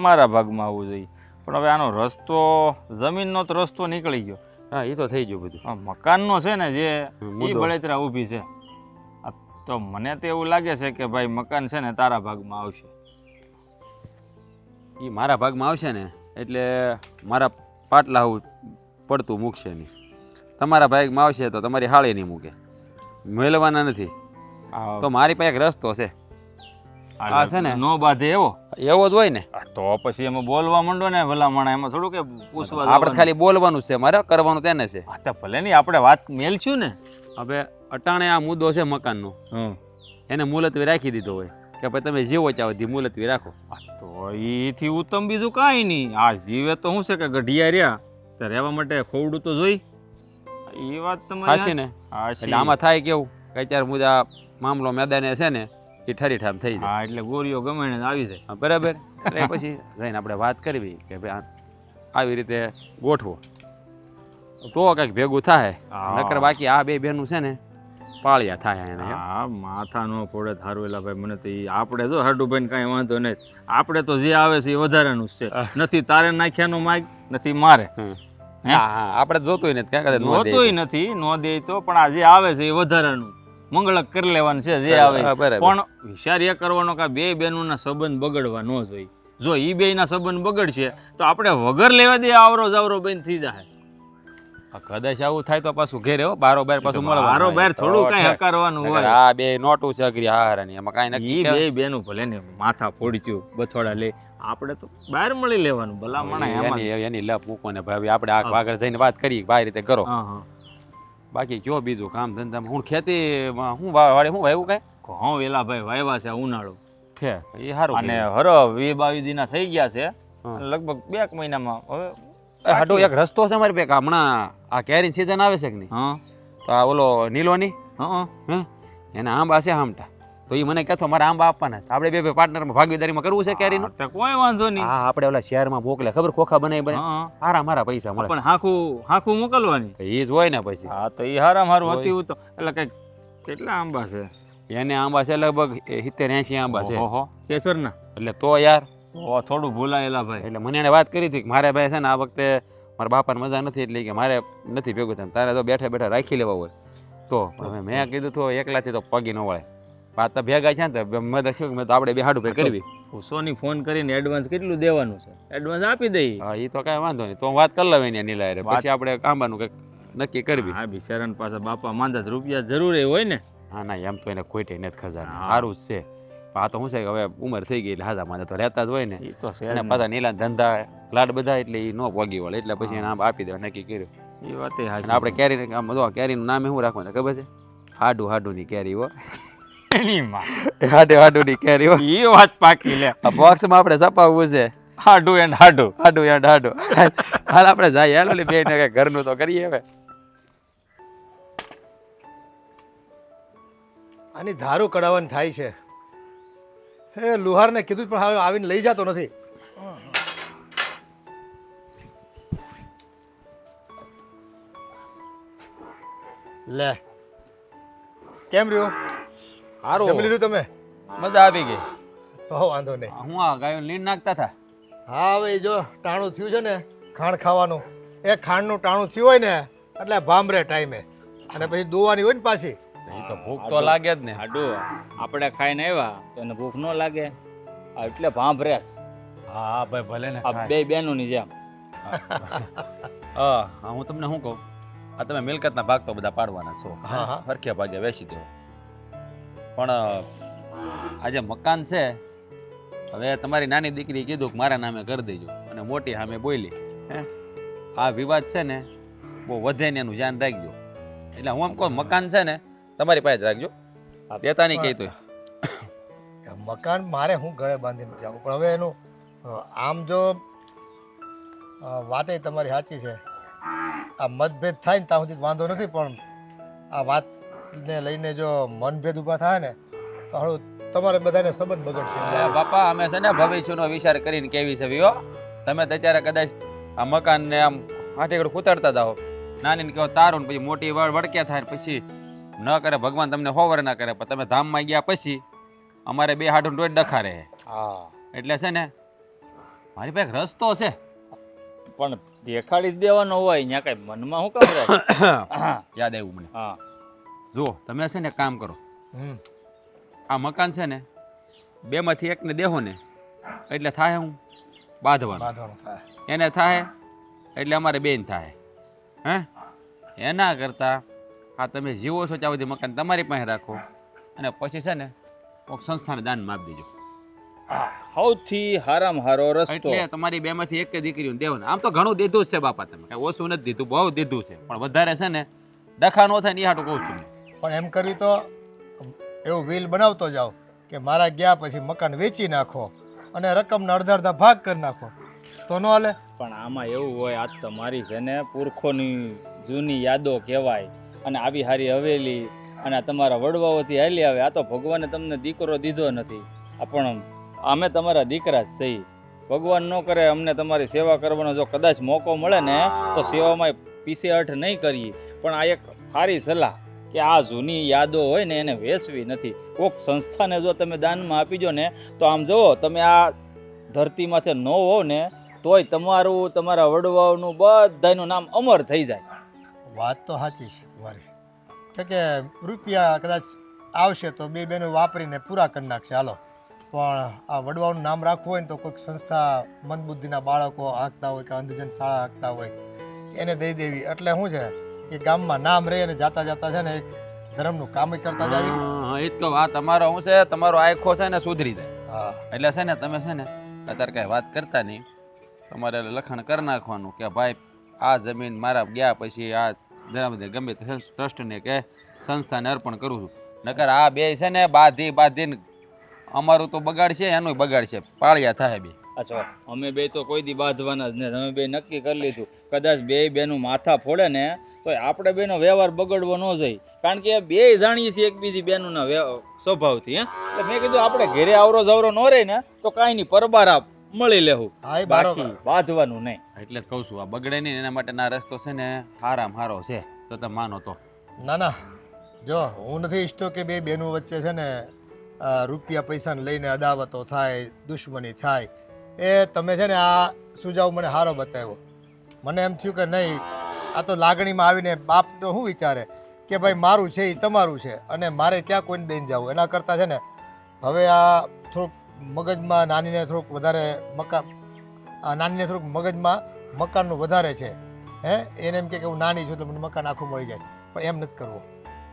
મારા ભાગમાં આવવું જોઈએ. પણ હવે આનો રસ્તો જમીનનો તો રસ્તો નીકળી ગયો. હા એ તો થઈ ગયું બધું. આ મકાનનો છે ને જે એ મુદ્દો. બળેતરા ઊભી છે. તો મને તો એવું લાગે છે કે ભાઈ મકાન છે ને તારા ભાગમાં આવશે. એ મારા ભાગમાં આવશે ને એટલે મારા પાટલા હું પડતું મૂકશે નહીં, તમારા ભાગમાં આવશે તો તમારી હાળી નહીં મૂકે, મેળવાના નથી. તો મારી પાસે એક રસ્તો છે, આ છે ને નો બાંધે એવો એવો જ હોય ને તો પછી એમાં બોલવા માંડો ને ભલા માણા, એમાં થોડું કે પૂછવા આપણે ખાલી બોલવાનું છે, મારે કરવાનું તેને છે. હા તો ભલે નહીં આપણે વાત મેલશું ને. હવે અટાણે આ મુદ્દો છે મકાનનો, એને મુલતવી રાખી દીધો હોય કે ભાઈ તમે જીવો ત્યાં સુધી મુલતવી રાખો, તો એથી ઉત્તમ બીજું કાંઈ નહીં. આ જીવે તો શું છે કે ગઢિયા રહ્યા તો રહેવા માટે ખોવડું તો જોઈ. એ વાત તમારી હાશી ને. એટલે આમાં થાય કેવું કે અત્યારે મુદ્દા મામલો મેદાને છે ને એ ઠરીઠામ થઈ જાય. હા એટલે ગોરીઓ ગમે ને આવી જાય. હા, બરાબર. એટલે પછી જઈને આપણે વાત કરવી કે ભાઈ આવી રીતે ગોઠવો તો કંઈક ભેગું થાય, નકર બાકી આ બે બહેનું છે ને પાળિયા થાય એને. હા માથા ન ફોડે થારું એલા ભાઈ, મને તો ઈ આપણે જો હાડુભાઈ કાંઈ વાંધો નહીં, આપણે તો જે આવે છે એ વધારાનું જ છે. નથી તારે નાખ્યાનું માગ, નથી મારે. હા હા આપણે જોતું નથી ક્યાં કદાચ જોતુંય નથી, નો દે તો પણ આ જે આવે છે એ વધારાનું મંગળક કરી લેવાનું છે જે આવે. બરાબર. પણ વિચાર એ કરવાનો કે બે બહેનોના સંબંધ બગડવા ન જોઈએ. જો એ બેયના સંબંધ બગડશે તો આપણે વગર લેવા દે આવરો જાવરો બેન થઈ જાય. કદાચ આવું થાય તો પાછું ઘેરે હો બારોબાર પાછું મળવાનું. બારોબાર થોડું કાંઈ હકારવાનું હોય. આ બે નોટું છે અઘરી હારાની, એમાં કાંઈ નક્કી ઈ બે બેનું ભલે ને માથા ફોડચ્યું બથોડા લે, આપણે તો બહાર મળી લેવાનું ભલા મણા એમાં. એની લપ મૂકો ને ભાઈ આપણે આ આગળ જઈને વાત કરી ભાઈ રીતે કરો. હા હા બાકી કયો બીજું કામ ધંધામાં હું ખેતી હું વાળે હું વાવ્યું કાંઈ ઘઉં વેલા ભાઈ વાવ્યા છે ઉનાળો, છે એ સારું. અને હરો 20-22 દિના થઈ ગયા છે, લગભગ 2 મહિનામાં હવે હાડો એક રસ્તો છે મારી પાસે. હમણાં આ કેરી સીઝન આવે છે કે નહીં, હા તો આ ઓલો નીલોની હા એના આંબા છે હામટા, તો એ મને કહેતો મારે આંબા આપવાના, આપણે બે પાર્ટનરમાં ભાગીદારીમાં કરવું છે કેરીનું. તો કોઈ વાંધો નહીં. હા આપણે ઓલા શહેરમાં મોકલે ખબર ખોખા બનાવી બને હા હારા મારા પૈસા મળે, પણ હાખું મોકલવાની. તો એ જ હોય ને પછી. હા તો એ હારા મારું હતું તો એટલે કઈક કેટલા આંબા છે એને આંબા છે લગભગ 70-80 આંબા છે. ઓહો કેસરના. એટલે તો યાર તો થોડું ભૂલાયેલા ભાઈ. એટલે મને એને વાત કરી હતી કે મારે ભાઈ છે ને આ વખતે મારા બાપાને મજા નથી એટલે કે મારે નથી ભેગું થાય, તારે તો બેઠા બેઠા રાખી લેવા હોય તો. હવે મેં કીધું તો એકલાથી તો પગી ન વળે, વાત તો ભેગા છે ને તો મેં તો મેં તો આપણે બે હાડું ભાઈ કરવી. સોની ફોન કરીને એડવાન્સ કેટલું દેવાનું છે, એડવાન્સ આપી દઈ. હા એ તો કાંઈ વાંધો નહીં, તો વાત કરી લઈએ ને નીલાયરે, પછી આપણે આંબાનું કંઈક નક્કી કરવી. હા બિચારાને પાસે બાપા માંદા રૂપિયા જરૂર હોય ને. હા ના એમ તો એને ખોટે નથી ખજાના, સારું જ છે. આ તો શું છે કે હવે ઉંમર થઈ ગઈ એટલે હાજા માંદા તો રહેતા જ હોય ને. એ તો છે એને પાછા નીલા ધંધા લાડ બધા એટલે એ ન પગી વળે, એટલે પછી એને આમ આપી દેવા નક્કી કર્યું. એ વાત અને હાજી આપણે કેરી આમ જો કેરીનું નામ શું રાખવાનું ખબર છે? હાડુની કેરી હો. એની માં હાડુની કેરી હો. એ વાત પાકી લે આ બોક્સમાં આપણે છપાવવું છે. હાડું એન્ડ હાડું હાડું હાલ આપણે જાય હાલ ઓલી બેન કઈ ઘરનું તો કરીએ હવે. આની ધારું કઢાવવાનું થાય છે. હે લુહારને કીધું પણ હવે આવીને લઈ જતો નથી. લે કેમ રહ્યો? સારું જમી લીધું તમે? મજા આવી ગઈ. તો વાંધો નહીં. હું આ ગાયો લીન નાખતા હતા. હા હવે જો ટાણું થયું છે ને ખાંડ ખાવાનું, એ ખાંડનું ટાણું થયું હોય ને એટલે ભાંભરે ટાઈમે, અને પછી દોવાની હોય ને પાછી. એ તો ભૂખ તો લાગે જ ને. હાડું આપણે ખાઈને આવ્યા તો એને ભૂખ ન લાગે એટલે ભાંભરેસ હા ભાઈ ભલે ને આ બે બેનોની જેમ. હા હું તમને શું કહું, આ તમે મિલકતના ભાગ તો બધા પાડવાના છો, હા, હા. સરખે ભાગે વેચી દો. પણ આ જે મકાન છે, હવે તમારી નાની દીકરી કીધું કે મારા નામે કરી દેજો, અને મોટી સામે બોલી હે આ વિવાદ છે ને બહુ વધે ને એનું ધ્યાન રાખજો. એટલે હું એમ કહું મકાન છે ને તમારી પાસે જ રાખજો, દેતા નહીં કહેતો. મકાન મારે હું ગળે બાંધીને જાઉં, પણ હવે એનું આમ જો વાતે તમારી સાચી છે, આ મતભેદ થાય ને ત્યાં સુધી વાંધો નથી, પણ આ વાતને લઈને જો મનભેદ ઊભા થાય ને તો હળું તમારે બધાને સંબંધ બગડશે. બાપા અમે છે ને ભવિષ્યનો વિચાર કરીને કેવી છે વિયો, તમે તો અત્યારે કદાચ આ મકાનને આમ હાથેગડ કૂતરતા જાઓ, નાનીને કહો તારું, પછી મોટી વડક્યા થાય ને પછી ન કરે ભગવાન તમને હોવર ના કરે, પણ તમે ધામમાં ગયા પછી અમારે બે હાડું રોજ ડખા રહે. હા એટલે છે ને મારી પાસે એક રસ્તો છે. પણ દેખાડી જ દેવાનો હોય અહીંયા કઈ મનમાં શું કામ રહે? યાદ આવ્યું મને. હા જુઓ તમે છે ને કામ કરો, હમ. આ મકાન છે ને બેમાંથી એકને દેહો ને એટલે થાય હું બાંધવાનું, બાંધવાનું થાય. એને થાય એટલે અમારે બેન થાય. હે એના કરતાં આ તમે જીવો છો ત્યાં સુધી મકાન તમારી પાસે રાખો, અને પછી છે ને કોઈક સંસ્થાને દાનમાં આપી દેજો. સૌથી હારામાં હારો રસ્તો. એટલે તમારી બેમાંથી એક દીકરીઓને દેવાનું. આમ તો ઘણું દીધું જ છે બાપા, તમે કાંઈ ઓછું નથી દીધું, બહુ દીધું છે, પણ વધારે છે ને ડખા ન થાય ને એ હાટું કહું છું. પણ એમ કરવી તો એવું વ્હીલ બનાવતો જાઓ કે મારા ગયા પછી મકાન વેચી નાખો અને રકમના અડધા અડધા ભાગ કરી નાખો, તો ન હાલે? પણ આમાં એવું હોય, આ તમારી છે ને પુરખોની જૂની યાદો કહેવાય, અને આવી હારી હવેલી અને આ તમારા વડવાઓથી હાલી આવે. આ તો ભગવાને તમને દીકરો દીધો નથી, પણ અમે તમારા દીકરા જ છીએ. ભગવાન ન કરે અમને તમારી સેવા કરવાનો જો કદાચ મોકો મળે ને તો સેવામાં પીછે અઠ નહીં કરીએ, પણ આ એક સારી સલાહ કે આ જૂની યાદો હોય ને એને વેચવી નથી. કોઈક સંસ્થાને જો તમે દાનમાં આપી દો ને તો આમ જુઓ તમે આ ધરતીમાંથી ન હોવ ને તોય તમારું, તમારા વડવાઓનું બધાનું નામ અમર થઈ જાય. વાત તો સાચી છે તમારી, કે રૂપિયા કદાચ આવશે તો બે બેનો વાપરીને પૂરા કરી નાખશે, હાલો. પણ આ વડવાનું નામ રાખવું હોય ને તો કોઈક સંસ્થા મંદબુદ્ધિના બાળકો હાંકતા હોય કે અંધજન શાળા હાંકતા હોય એને દઈ દેવી, એટલે શું છે કે ગામમાં નામ રહે અને જાતા જાતા છે ને એક ધર્મનું કામ કરતા જ આવી. હા એ જ કહું, આ તમારો શું છે, તમારો આખો છે ને સુધરી જાય. હા એટલે છે ને તમે છે ને અત્યારે કાંઈ વાત કરતા નહીં, તમારે લખાણ કરી નાખવાનું કે ભાઈ આ જમીન મારા ગયા પછી આ ગમે તે ટ્રસ્ટને કે સંસ્થાને અર્પણ કરું છું. નકર આ બે છે ને બાંધીને અમારું તો બગાડશે, એનું બગાડશે, પાળિયા થાય બે. અચ્છા અમે બે તો કોઈ દી બાંધવાના જ નહીં. અમે બે નક્કી કરી લીધું કદાચ બે બેનું માથા ફોડે ને તો આપણે બેનો વ્યવહાર બગડવો ન જોઈએ, કારણ કે બે જાણીએ છીએ એકબીજી બેનોના સ્વભાવથી. એટલે મેં કીધું આપણે ઘેરે આવરો જવરો ન રહે ને તો કાંઈ નહીં, પરબારા મળી લેવું, હા એ બાકી બરાબર. બાંધવાનું નહીં. એટલે જ કહું છું આ બગડે નહીં, એના માટેના રસ્તો છે ને હારામ હારો છે, તો તમે માનો તો. ના ના, જો હું નથી ઈચ્છતો કે બે બહેનો વચ્ચે છે ને રૂપિયા પૈસાને લઈને અદાવતો થાય, દુશ્મની થાય. એ તમે છે ને આ સુઝાવ મને સારો બતાવ્યો. મને એમ થયું કે નહીં, આ તો લાગણીમાં આવીને બાપ તો શું વિચારે કે ભાઈ મારું છે એ તમારું છે અને મારે ક્યાં કોઈને દઈને જવું. એના કરતાં છે ને હવે આ થોડુંક મગજમાં નાનીને થોડુંક વધારે નાનીને થોડુંક મગજમાં મકાનનું વધારે છે. હે એને એમ કે હું નાની છું તો મને મકાન આખું મળી જાય, પણ એમ નથી કરવું.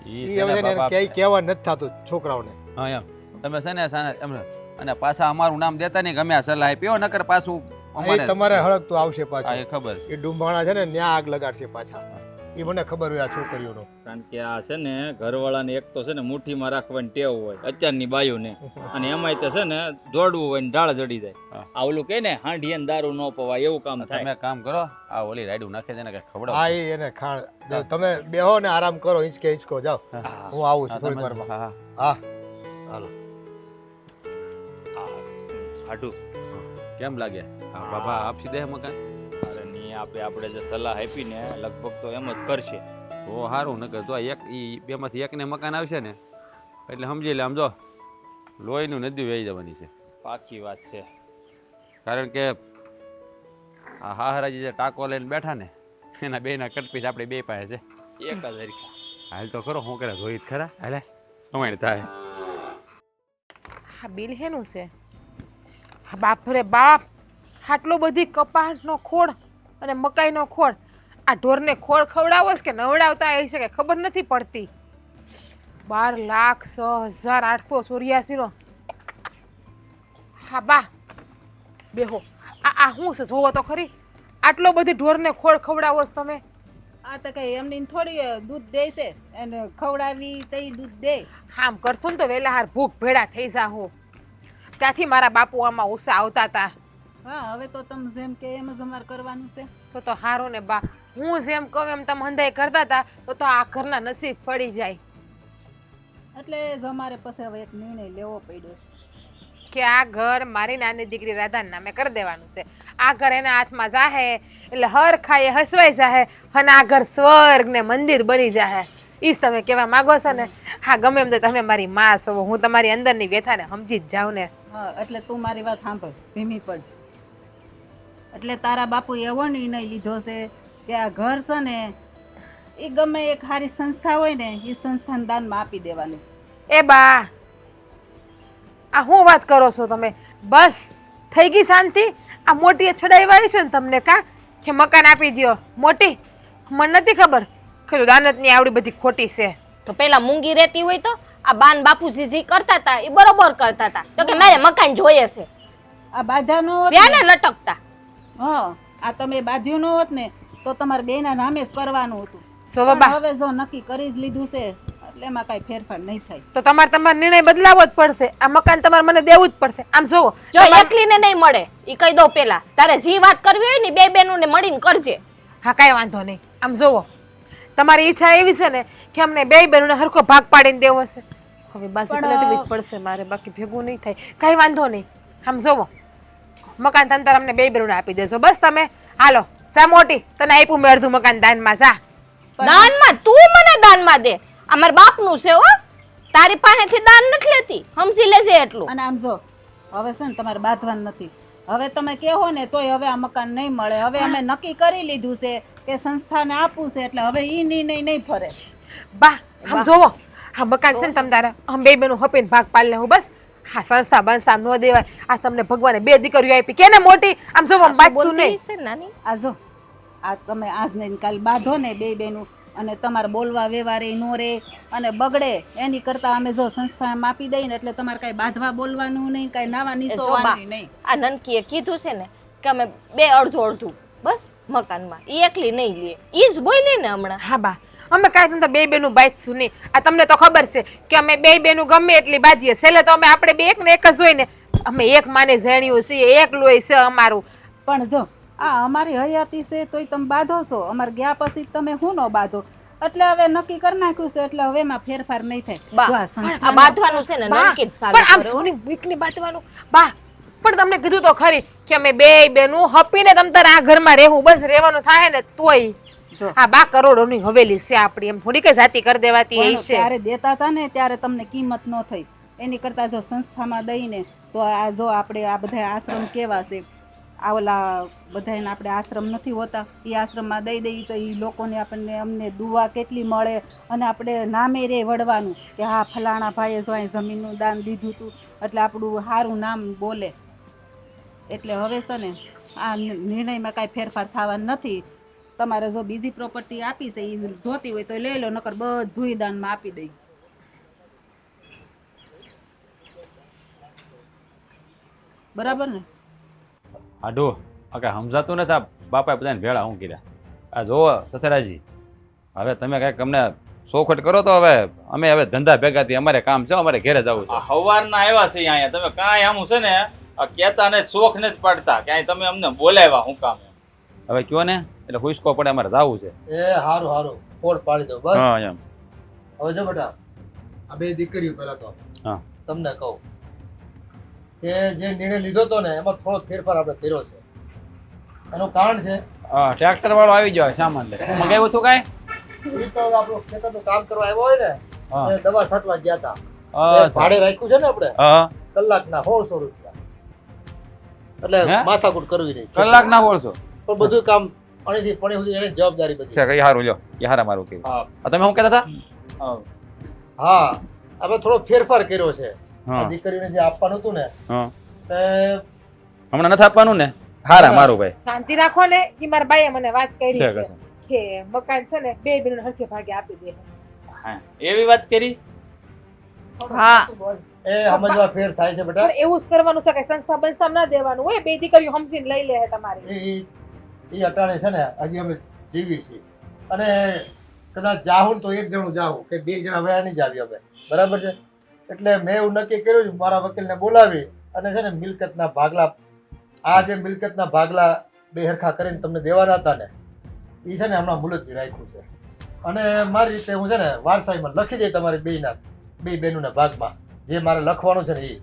ઈ એ છે ને હવે બાપા. ક્યાંય કહેવા નથી થતું છોકરાઓને. હા એમ તમે છે ને એમ અને પાછા અમારું નામ દેતા નહીં, ગમે આ સલાહ આપી નકર પાછું એ તમારે હળગતું આવશે હા પાછું. એ ખબર છે. એ ડુંભાણા છે ને ન્યા આગ લગાડશે પાછા. એ મને ખબર હોય આ છોકરીઓનો. કારણ કે આ છે ને ઘરવાળાને એક તો છે ને મુઠ્ઠીમાં રાખવાની ટેવ હોય અત્યારની બાયુને, અને એમાંય તે છે ને દોડવું હોય ને ઢાળ જડી જાય. આ ઓલું કે ને હાંડીએ દારૂ ન પવાય એવું કામ થાય. તમે એક કામ કરો, આ ઓલી રાયડું નાખે છે ને કે ખવડાવો. હા એને ખાણ દે. તમે બેહો ને આરામ કરો, હિંચકો જાઓ. હું આવું છું થોડીક વારમાં. હા હા હાલો. હાડું કેમ લાગે બાબા આપસી દે મકાન? અરે ની આપણે જે સલાહ આપી ને લગભગ તો એમ જ કરશે. તો સારું નકર જો એક ઈ બેમાંથી એકને મકાન આવશે ને એટલે સમજી લે, આમ જો લોહીનું નદી વહી જવાની છે. પાકી વાત છે. કારણ કે આ હાહરાજી જે ટાંકો લઈને બેઠા ને એના બેના કટપીસ આપણે બે પાસે છે. એક જ હરખા. હાલ તો ખરો, શું કરે જોઈ ખરા? હાલે કમાણી થાય. હા બિલ હેનું છે? હા બાપ રે બાપ, આટલો બધી કપાસનો ખોળ અને મકાઈનો ખોળ. આ ઢોરને ખોળ ખવડાવો છે કે નવડાવતા એ છે કે ખબર નથી પડતી. 12,06,884 નો. હા બા બેહો. આ શું છે જોવો તો ખરી, આટલો બધી ઢોરને ખોળ ખવડાવો છો તમે? આ તો કઈ એમની થોડી દૂધ દે છે અને ખવડાવી તઈ દૂધ દે. આમ કરશું ને તો વેલા હાર ભૂખ ભેડા થઈ જાહો. ત્યાંથી મારા બાપુ આમાં ઉષા આવતા હતા. હા હવે તો તમે જેમ કે એમ જ અમારે કરવાનું છે. તો હારું ને બા, હું જેમ કહું એમ તમે હંધાઈ કરતા હતા તો આ ઘરના નસીબ પડી જાય. એટલે જ અમારે પછી હવે એક નિર્ણય લેવો પડ્યો છે કે આ ઘર મારી નાની દીકરી રાધાના નામે કરી દેવાનું છે. આ ઘર એના હાથમાં જાહે એટલે હર ખાઈએ હસવાઈ જાહે અને આ ઘર સ્વર્ગ ને મંદિર બની જાહે. ઈ જ તમે કહેવા માંગો છો ને? હા ગમે એમ તો તમે મારી માં છો, હું તમારી અંદરની વ્યથાને સમજી જ જાઉં ને. હા એટલે તું મારી વાત સાંભળ, ધીમી પડ. એટલે તારા બાપુ એવો નિર્ણય લીધો છે કે આ ઘર છે ને એ ગમે એક સારી સંસ્થા હોય ને એ સંસ્થાને દાનમાં આપી દેવાની છે. એ બા આ શું વાત કરો છો તમે? બસ થઈ ગઈ શાંતિ? આ મોટીએ છડાઈ છે ને તમને કા કે મકાન આપી દ્યો? મોટી મને નથી ખબર કે દાનતની આવડી બધી ખોટી છે. તો પેલા મૂંગી રહેતી હોય તો આ બાન બાપુજી જે કરતા હતા એ બરોબર કરતા હતા. તો કે મારે મકાન જોઈએ છે, આ બાધાનો હોત રહ્યા ને- ને લટકતા. હા આ તમે બાધ્યું ન હોત ને તો તમારે બેના નામે જ કરવાનું હતું. સો પણ બાબા હવે જો નક્કી કરી જ લીધું છે એટલે એમાં કઈ ફેરફાર નહીં થાય. તો તમારો નિર્ણય બદલાવો જ પડશે. આ મકાન તમારે મને દેવું જ પડશે. આમ જોવો જો એકલીને નહીં મળે ઈ કહી દો પેલા. તારે જી વાત કરવી હોય ને બે બેનું ને મળીને કરજે. હા કાંઈ વાંધો નહીં. આમ જોવો તમારી ઈચ્છા એવી છે ને કે અમને બે બહેનોને હરખો ભાગ પાડીને દેવો હશે. હવે બાસી પલટવી જ પડશે મારે, બાકી ભેગું નહીં થાય. કાંઈ વાંધો નહીં. આમ જોવો મકાન તંતર અમને બે બહેનોને આપી દેજો બસ. તમે હાલો જા મોટી, તને આપ્યું મેં અડધું મકાન દાનમાં. જા દાનમાં તું મને દાનમાં દે. અમાર બાપનું છે હો, તારી પાસેથી દાન નથી લેતી, સમજી લેજે એટલું. અને આમ જો હવે છે ને તમારે બાંધવાનું નથી. હવે તમે કહો ને તોય હવે આ મકાન નહીં મળે. હવે અમે નક્કી કરી લીધું છે કે સંસ્થાને આપવું છે એટલે હવે ઈ નિર્ણય નહીં ફરે. બા આમ જોવો હા મકાન છે ને તમ તારે આમ બે બહેનો હપીને ભાગ પાડી લેવું બસ. હા સંસ્થા બંસ્થા ન દેવાય. આ તમને ભગવાને બે દીકરીઓ આપી કે ને મોટી. આમ જોવો બાજુ નહીં. છે નાની આ જો આ તમે આજ ને કાલ બાંધો ને બે બેનું અને તમારે બોલવા વ્યવહારે નો રે અને બગડે એની કરતા અમે જો સંસ્થામાં આપી દઈએ ને એટલે તમારે કઈ બાંધવા બોલવાનું નહીં, કઈ નાવા નીસોવાનું નહીં. આ નનકીએ કીધું છે ને કે અમે બે અડધું અડધું બસ મકાનમાં. ઈ એકલી નહીં લે, ઈ જ બોલી ને હમણાં. હા બા અમે કાંઈ તમ બે બેનું બાજશું નહીં. આ તમને તો ખબર છે કે અમે બે બેનું ગમે એટલી બાંધીએ છેલ્લે તો અમે આપણે બે એક ને એક જ હોય ને. અમે એક માને જણ્યું છીએ, એક લોહી છે અમારું. પણ જો આ અમારી હયાતી છે તોય તમે બાંધો છો, અમારે ગયા પછી તમે શું ન બાંધો. એટલે હવે નક્કી કરી નાખ્યું છે એટલે હવે એમાં ફેરફાર નહીં થાય. બા જો આ આ સંસ્થાને- બાંધવાનું છે ને બા, નનકી જ પણ આમ સારું સોની વીકને બાંધવાનું બા. પણ તમને કીધું તો ખરી કે અમે બે બેનું હપીને તમ તારે આ ઘરમાં રહેવું બસ. રહેવાનું થાય ને તોય જો આ 2 કરોડોની હવેલી છે આપણી. એમ થોડી કઈ જાતિ કરી દેવાતી એ પણ છે. ત્યારે દેતા હતા ને ત્યારે તમને કિંમત ન થઈ. એની કરતા જો સંસ્થામાં દઈને તો આ જો આપણે આ બધા આશ્રમ કેવા છે, આ ઓલા બધાને આપણે આશ્રમ નથી હોતા એ આશ્રમમાં દઈ દઈએ તો એ લોકોને આપણને અમને દુઆ કેટલી મળે અને આપણે નામે રે વળવાનું કે હા ફલાણા ભાઈએ જો અહીં જમીનનું દાન દીધું હતું એટલે આપણું સારું નામ બોલે. એટલે હવે છે ને આ નિર્ણયમાં કાંઈ ફેરફાર થવાનો નથી. તમારે જો બીજી પ્રોપર્ટી આપી છે એ જોતી હોય તો લઈ લો, નકર બધુંય દાનમાં આપી દઈ. બરાબર ને? આડો આ કાંઈ સમજાતું નથી. આ બાપાએ બધાને ભેળા હું કર્યા. આ જોવો સસરાજી હવે તમે કંઈક અમને શોખટ કરો તો હવે અમે હવે ધંધા ભેગાથી અમારે કામ છે, અમારે ઘરે જવું છે. આ હવારના આવ્યા છે અહીંયા તમે કાંઈ આમ છે ને આ કહેતા ને શોખ ને જ પડતા ક્યાંય તમે અમને બોલાવ્યા હું કામ એમ. હવે કયો ને એટલે હુસકો પડે, અમારે જવું છે. એ હારું હારું ફોડ પાડી દો બસ. હા એમ. હવે જો બેટા, આ બે દીકરીઓ પહેલા તો હા. તમને કહું કે જે નિર્ણય લીધો હતો ને એમાં થોડો ફેરફાર આપણે કર્યો છે. એનું કારણ છે હા, ટ્રેક્ટર વાળો આવી ગયો સામાન લે. મંગાવ્યું હતું કાંઈ? એ તો હવે આપણું ખેતરનું કામ કરવા આવ્યો હોય ને હા. એ દવા છાંટવા ગયા હતા. હા, એ ભાડે રાખ્યું છે ને આપણે હા. કલાકના 100 રૂપિયા. એટલે હે? માથાકૂટ કરવી નહીં. કલાકના 150 પણ બધું કામ અણીથી પણી સુધી એની જવાબદારી બધી. છે. કઈ સારું લ્યો, એ હારા મારું કીધું. હા. તમે શું કહેતા હતા? હા. હા, આપણે થોડો ફેરફાર કર્યો છે. હા. આ દીકરીને જે આપવાનું હતું ને હા. તે હમણાં નથી આપવાનું ને? હારા મારું ભાઈ શાંતિ રાખો ને. એ મારા બાઈએ મને વાત કરી છે છે કસમ. કે મકાન છે ને 2 બહેનોને હરખે ભાગે આપી દે. હા, એવી વાત કરી. હા. એ સમજવા ફેર થાય છે બેટા. પણ એવું જ કરવાનું છે કે સંસ્થા બંસ્થા ના દેવાનું હોય. 2 દીકરીઓ સમજીને લઈ લે તમારી. એ અટાણે છે ને હજી અમે જીવી છીએ અને કદાચ જાહું તો એક જણું જાહું કે 2 જણા વયા નહીં જાવી અમે, બરાબર છે. એટલે મેં એવું નક્કી કર્યું છે મારા વકીલને બોલાવી અને છે ને મિલકતના ભાગલા, આ જે મિલકતના ભાગલા 2 હરખા કરીને તમને દેવાના હતા ને એ છે ને હમણાં મુલતવી રાખ્યું છે. અને મારી રીતે હું છે ને વારસાઈમાં લખી દઈ તમારી 2 બહેનોના ભાગમાં જે મારે લખવાનું છે ને એ.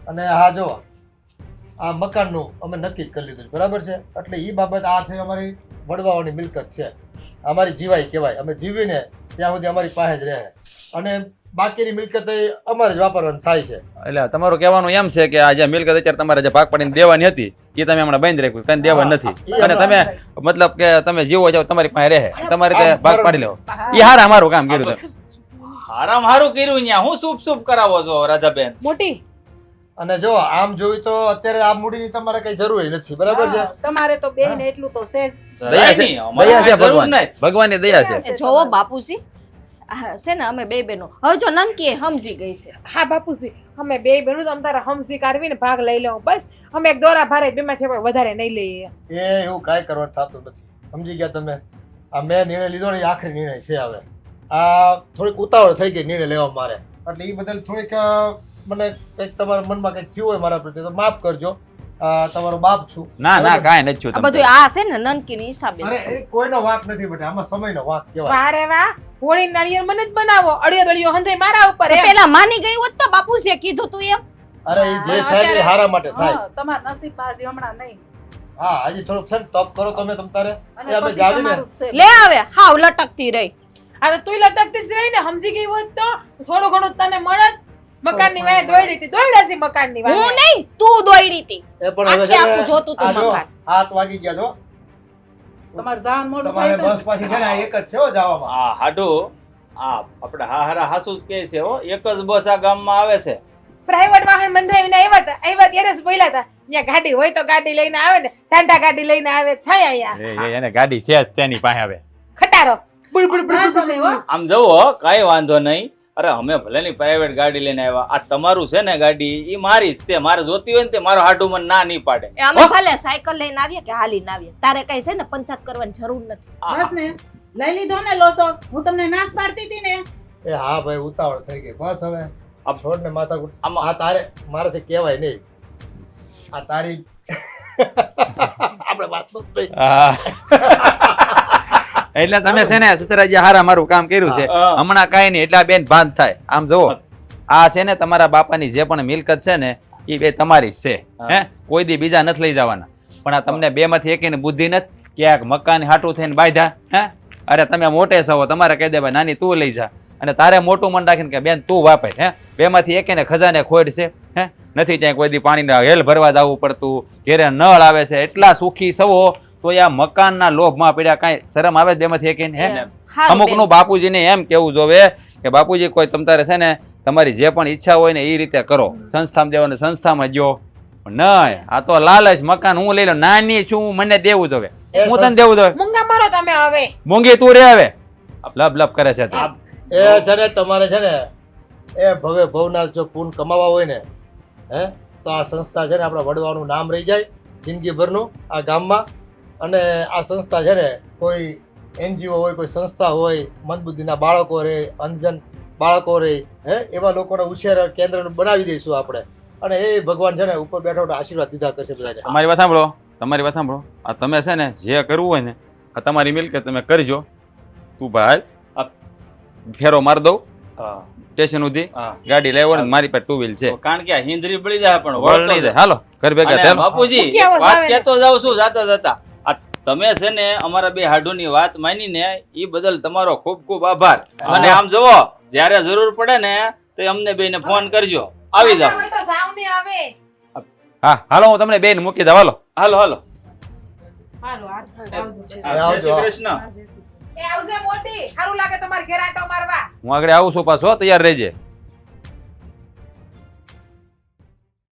અને હા જો આ મકાનનું અમે નક્કી જ કરી લીધું છે, બરાબર છે. એટલે એ બાબત આ થઈ અમારી વડવાઓની મિલકત છે, અમારી જીવાય કહેવાય. અમે જીવીને ત્યાં સુધી અમારી પાસે જ રહે અને બાકીની મિલકત એ અમારે જ વાપરવાની થાય છે. એટલે તમારું કહેવાનું એમ છે કે આ જે મિલકત અત્યારે તમારે જે ભાગ પાડીને દેવાની હતી એ તમે હમણાં બંધ રાખ્યું, કઈ દેવા નથી. અને તમે મતલબ કે તમે જીવો જાવ તમારી પાસે રહે, તમારી રીતે ભાગ પાડી લેવો. એ હારા મારું કામ કર્યું છે. હારામ હારું કર્યું ન્યા હું શુભ શુભ કરાવો છો રાધાબેન. મોટી અને જો આમ જોયું તો અત્યારે આ મૂડીની તમારે કઈ જરૂર નથી, બરાબર છે. હા, તમારે તો બેન એટલું તો છે જ. દયા છે, નહીં, અમારે દયા છે જરૂર ભગવાન, નહીં. ભગવાનની દયા છે. જોવો બાપુજી છે ને અમે 2 બહેનો હવે જો નનકી એ સમજી ગઈ છે. હા બાપુજી, અમે 2 બહેનો તો તારા હમસી કાઢવીને ભાગ લઈ લઉં. બસ અમે એક દોરા ભારે 2 માંથી વધારે નહીં લઈએ. એ એવું કાંઈ કરવાનું થતું નથી, સમજી ગયા તમે. આ મેં નિર્ણય લીધો ને એ આખરી નિર્ણય છે. હવે આ થોડીક ઉતાવળ થઈ ગઈ નિર્ણય લેવા મારે, એટલે એ બદલ થોડીક મને કંઈક તમારા મનમાં કંઈક થયું હોય મારા પ્રત્યે તો માફ કરજો. તમારો બાપ છું. ના ના કાંઈ નથી આ છું બધું આ છે ને નનકીની હિસાબે અરે એ કોઈનો વાંક નથી બેટા, આમાં સમયનો વાંક કહેવાય. વારે વાહ, હોળી નાળિયેર મને જ બનાવો. અડિયો દળિયો હંધાઈ મારા ઉપર એમ. પેલા માની ગઈ હોત તો બાપુજીએ કીધું તું એમ. અરે એ જે થાય ને એ હારા માટે થાય. હા, તમારા નસીબમાં હજી હમણાં નહીં. હા, હજી થોડુંક છે ને તપ કરો તમે તારે. અને એ અમે પછી જાવીને તમારું જ છે. લે આવે હાવ લટકતી રહી. આ તો તુંય લટકતી જ રહી ને. સમજી ગઈ હોત તો થોડું ઘણું તને મળત. મકાનની વાય દોડી હતી, દોડ્યા છે મકાનની વાય. હું નહીં તું દોયડી હતી. એ પણ હવે આખે છે આખું ને, જોતું તું આ જો, મકાન. 7 વાગી ગયા જો. તમારે જાન મોડું તમારે થાય બસ પાછી છે ને આ એક જ છે હો જવામાં. આ હાડો આ આપણે હારા હાસુ જ કહે છે હો, એક જ બસ આ ગામમાં આવે છે. પ્રાઇવેટ વાહન બંધાવીને આવ્યા ત્યારે જ બોલ્યા હતા ત્યાં ગાડી હોય તો ગાડી લઈને આવે ને, ટાંટા ગાડી લઈને આવે થાય અહીંયા એને ગાડી છે જ તેની પાસે આવે. ખટારો બુડ બુડ બુડ બસ હવે હો. આમ જુઓ કાંઈ વાંધો નહીં. અરે અમે ભલે ની પ્રાઇવેટ ગાડી લઈને આવ્યા, આ તમારું છે ને ગાડી એ મારી જ છે. મારે જોતી હોય ને તે મારો હાડું મને ના નહીં પાડે. એ અમે ભલે સાયકલ લઈને આવીએ કે હાલીને આવીએ, તારે કઈ છે ને પંચાયત કરવાની જરૂર નથી. બસ ને લઈ લીધો ને લોસો. હું તમને નાશ પાડતી હતી ને. એ હા ભાઈ, ઉતાવળ થઈ ગઈ. બસ હવે આ છોડ ને માથા આમાં- આ તારે મારાથી કહેવાય નહીં. આ તારી આપણે વાત નથી થઈ. એટલે તમે છે ને સસરાજી હારા મારું કામ કર્યું છે. હા. હમણાં કાંઈ નહીં એટલે આ બેન ભાન થાય. આમ જુઓ, આ છે ને તમારા બાપાની જે પણ મિલકત છે ને એ બે તમારી જ છે. હે, કોઈ દી બીજા નથી લઈ જવાના. પણ આ તમને 2 માંથી એકેને બુદ્ધિ નથી ક્યાંક મકાન હાટું થઈને બાંધ્યા. હે, અરે તમે મોટે છો, તમારે કહી દેવાય નાની તું લઈ જા. અને તારે મોટું મન રાખીને કે બેન તું વાપર. હે, 2 માંથી એકેને ખજાને ખોડ છે. હે, નથી ત્યાં કોઈ દી પાણીના હેલ ભરવા જવું પડતું, ઘેરે નળ આવે છે, એટલા સુખી સવો તો આ મકાનના લોભમાં પડ્યા. કાંઈ શરમ આવે 2 માંથી એકેને? હે, હારું અમુક બેન. નું બાપુજીને એમ કેવું જોવે કે બાપુજી કોઈ તમતારે છે ને તમારી જે પણ ઈચ્છા હોય ને એ રીતે કરો, સંસ્થામાં દેવાનું સંસ્થામાં જો. નહીં, આ તો લાલચ. મકાન હું લઈ લઉં, નાની છું, મને દેવું જોવે, હું તને દેવું જોવે. મૂંગા મારો તમે હવે. મૂંગી તું રે હવે લપ લપ કરે છે તું. એ છે ને તમારે છે ને એ ભવે ભવના જો પૂન કમાવા હોય ને તો આ સંસ્થા છે ને આપણા વડવાનું નામ રહી જાય જિંદગીભરનું આ ગામમાં. અને આ સંસ્થા છે ને કોઈ NGO હોય, કોઈ સંસ્થા હોય, મંદબુદ્ધિના બાળકો રહે, અંધજન બાળકો રહે, એવા લોકોને ઉછેર કેન્દ્ર બનાવી દઈશું આપણે. અને એ ભગવાન છે ને ઉપર બેઠો આશીર્વાદ દીધા કરશે બધાને. તમારી વાત સાંભળો, તમારી વાત સાંભળો. આ તમે છે ને જે કરવું હોય ને આ તમારી મિલકત તમે કરજો. તું ભાઈ આ ફેરો માર દઉં સ્ટેશન સુધી, ગાડી લેવો ને મારી પાસે 2 વ્હીલ છે. કારણ કે આ હિંદરી પડી જાય પણ વળ નહીં જાય. હાલો ઘર ભેગા અને ચાલો. બાપુજી હું કેવો વાત જાવે? કહેતો જાઉં છું જાતા જાતા. આ તમે છે ને અમારા બે હાડુની વાત માનીને એ બદલ તમારો ખૂબ ખૂબ આભાર. અને આમ જુઓ જ્યારે જરૂર પડે ને તો અમને બેને ફોન કરજો, આવી જાવ. તો સાવને આવે. હા હાલો હું તમને બેન મૂકી દઉં. હાલો હાલો હાલો. હાલો આવજો. જય શ્રી કૃષ્ણ. એ આવજે મોટી, સારું લાગે તમારે ઘેર આંટો મારવા. હું આગળ આવું છું પાછો, તૈયાર રહેજે.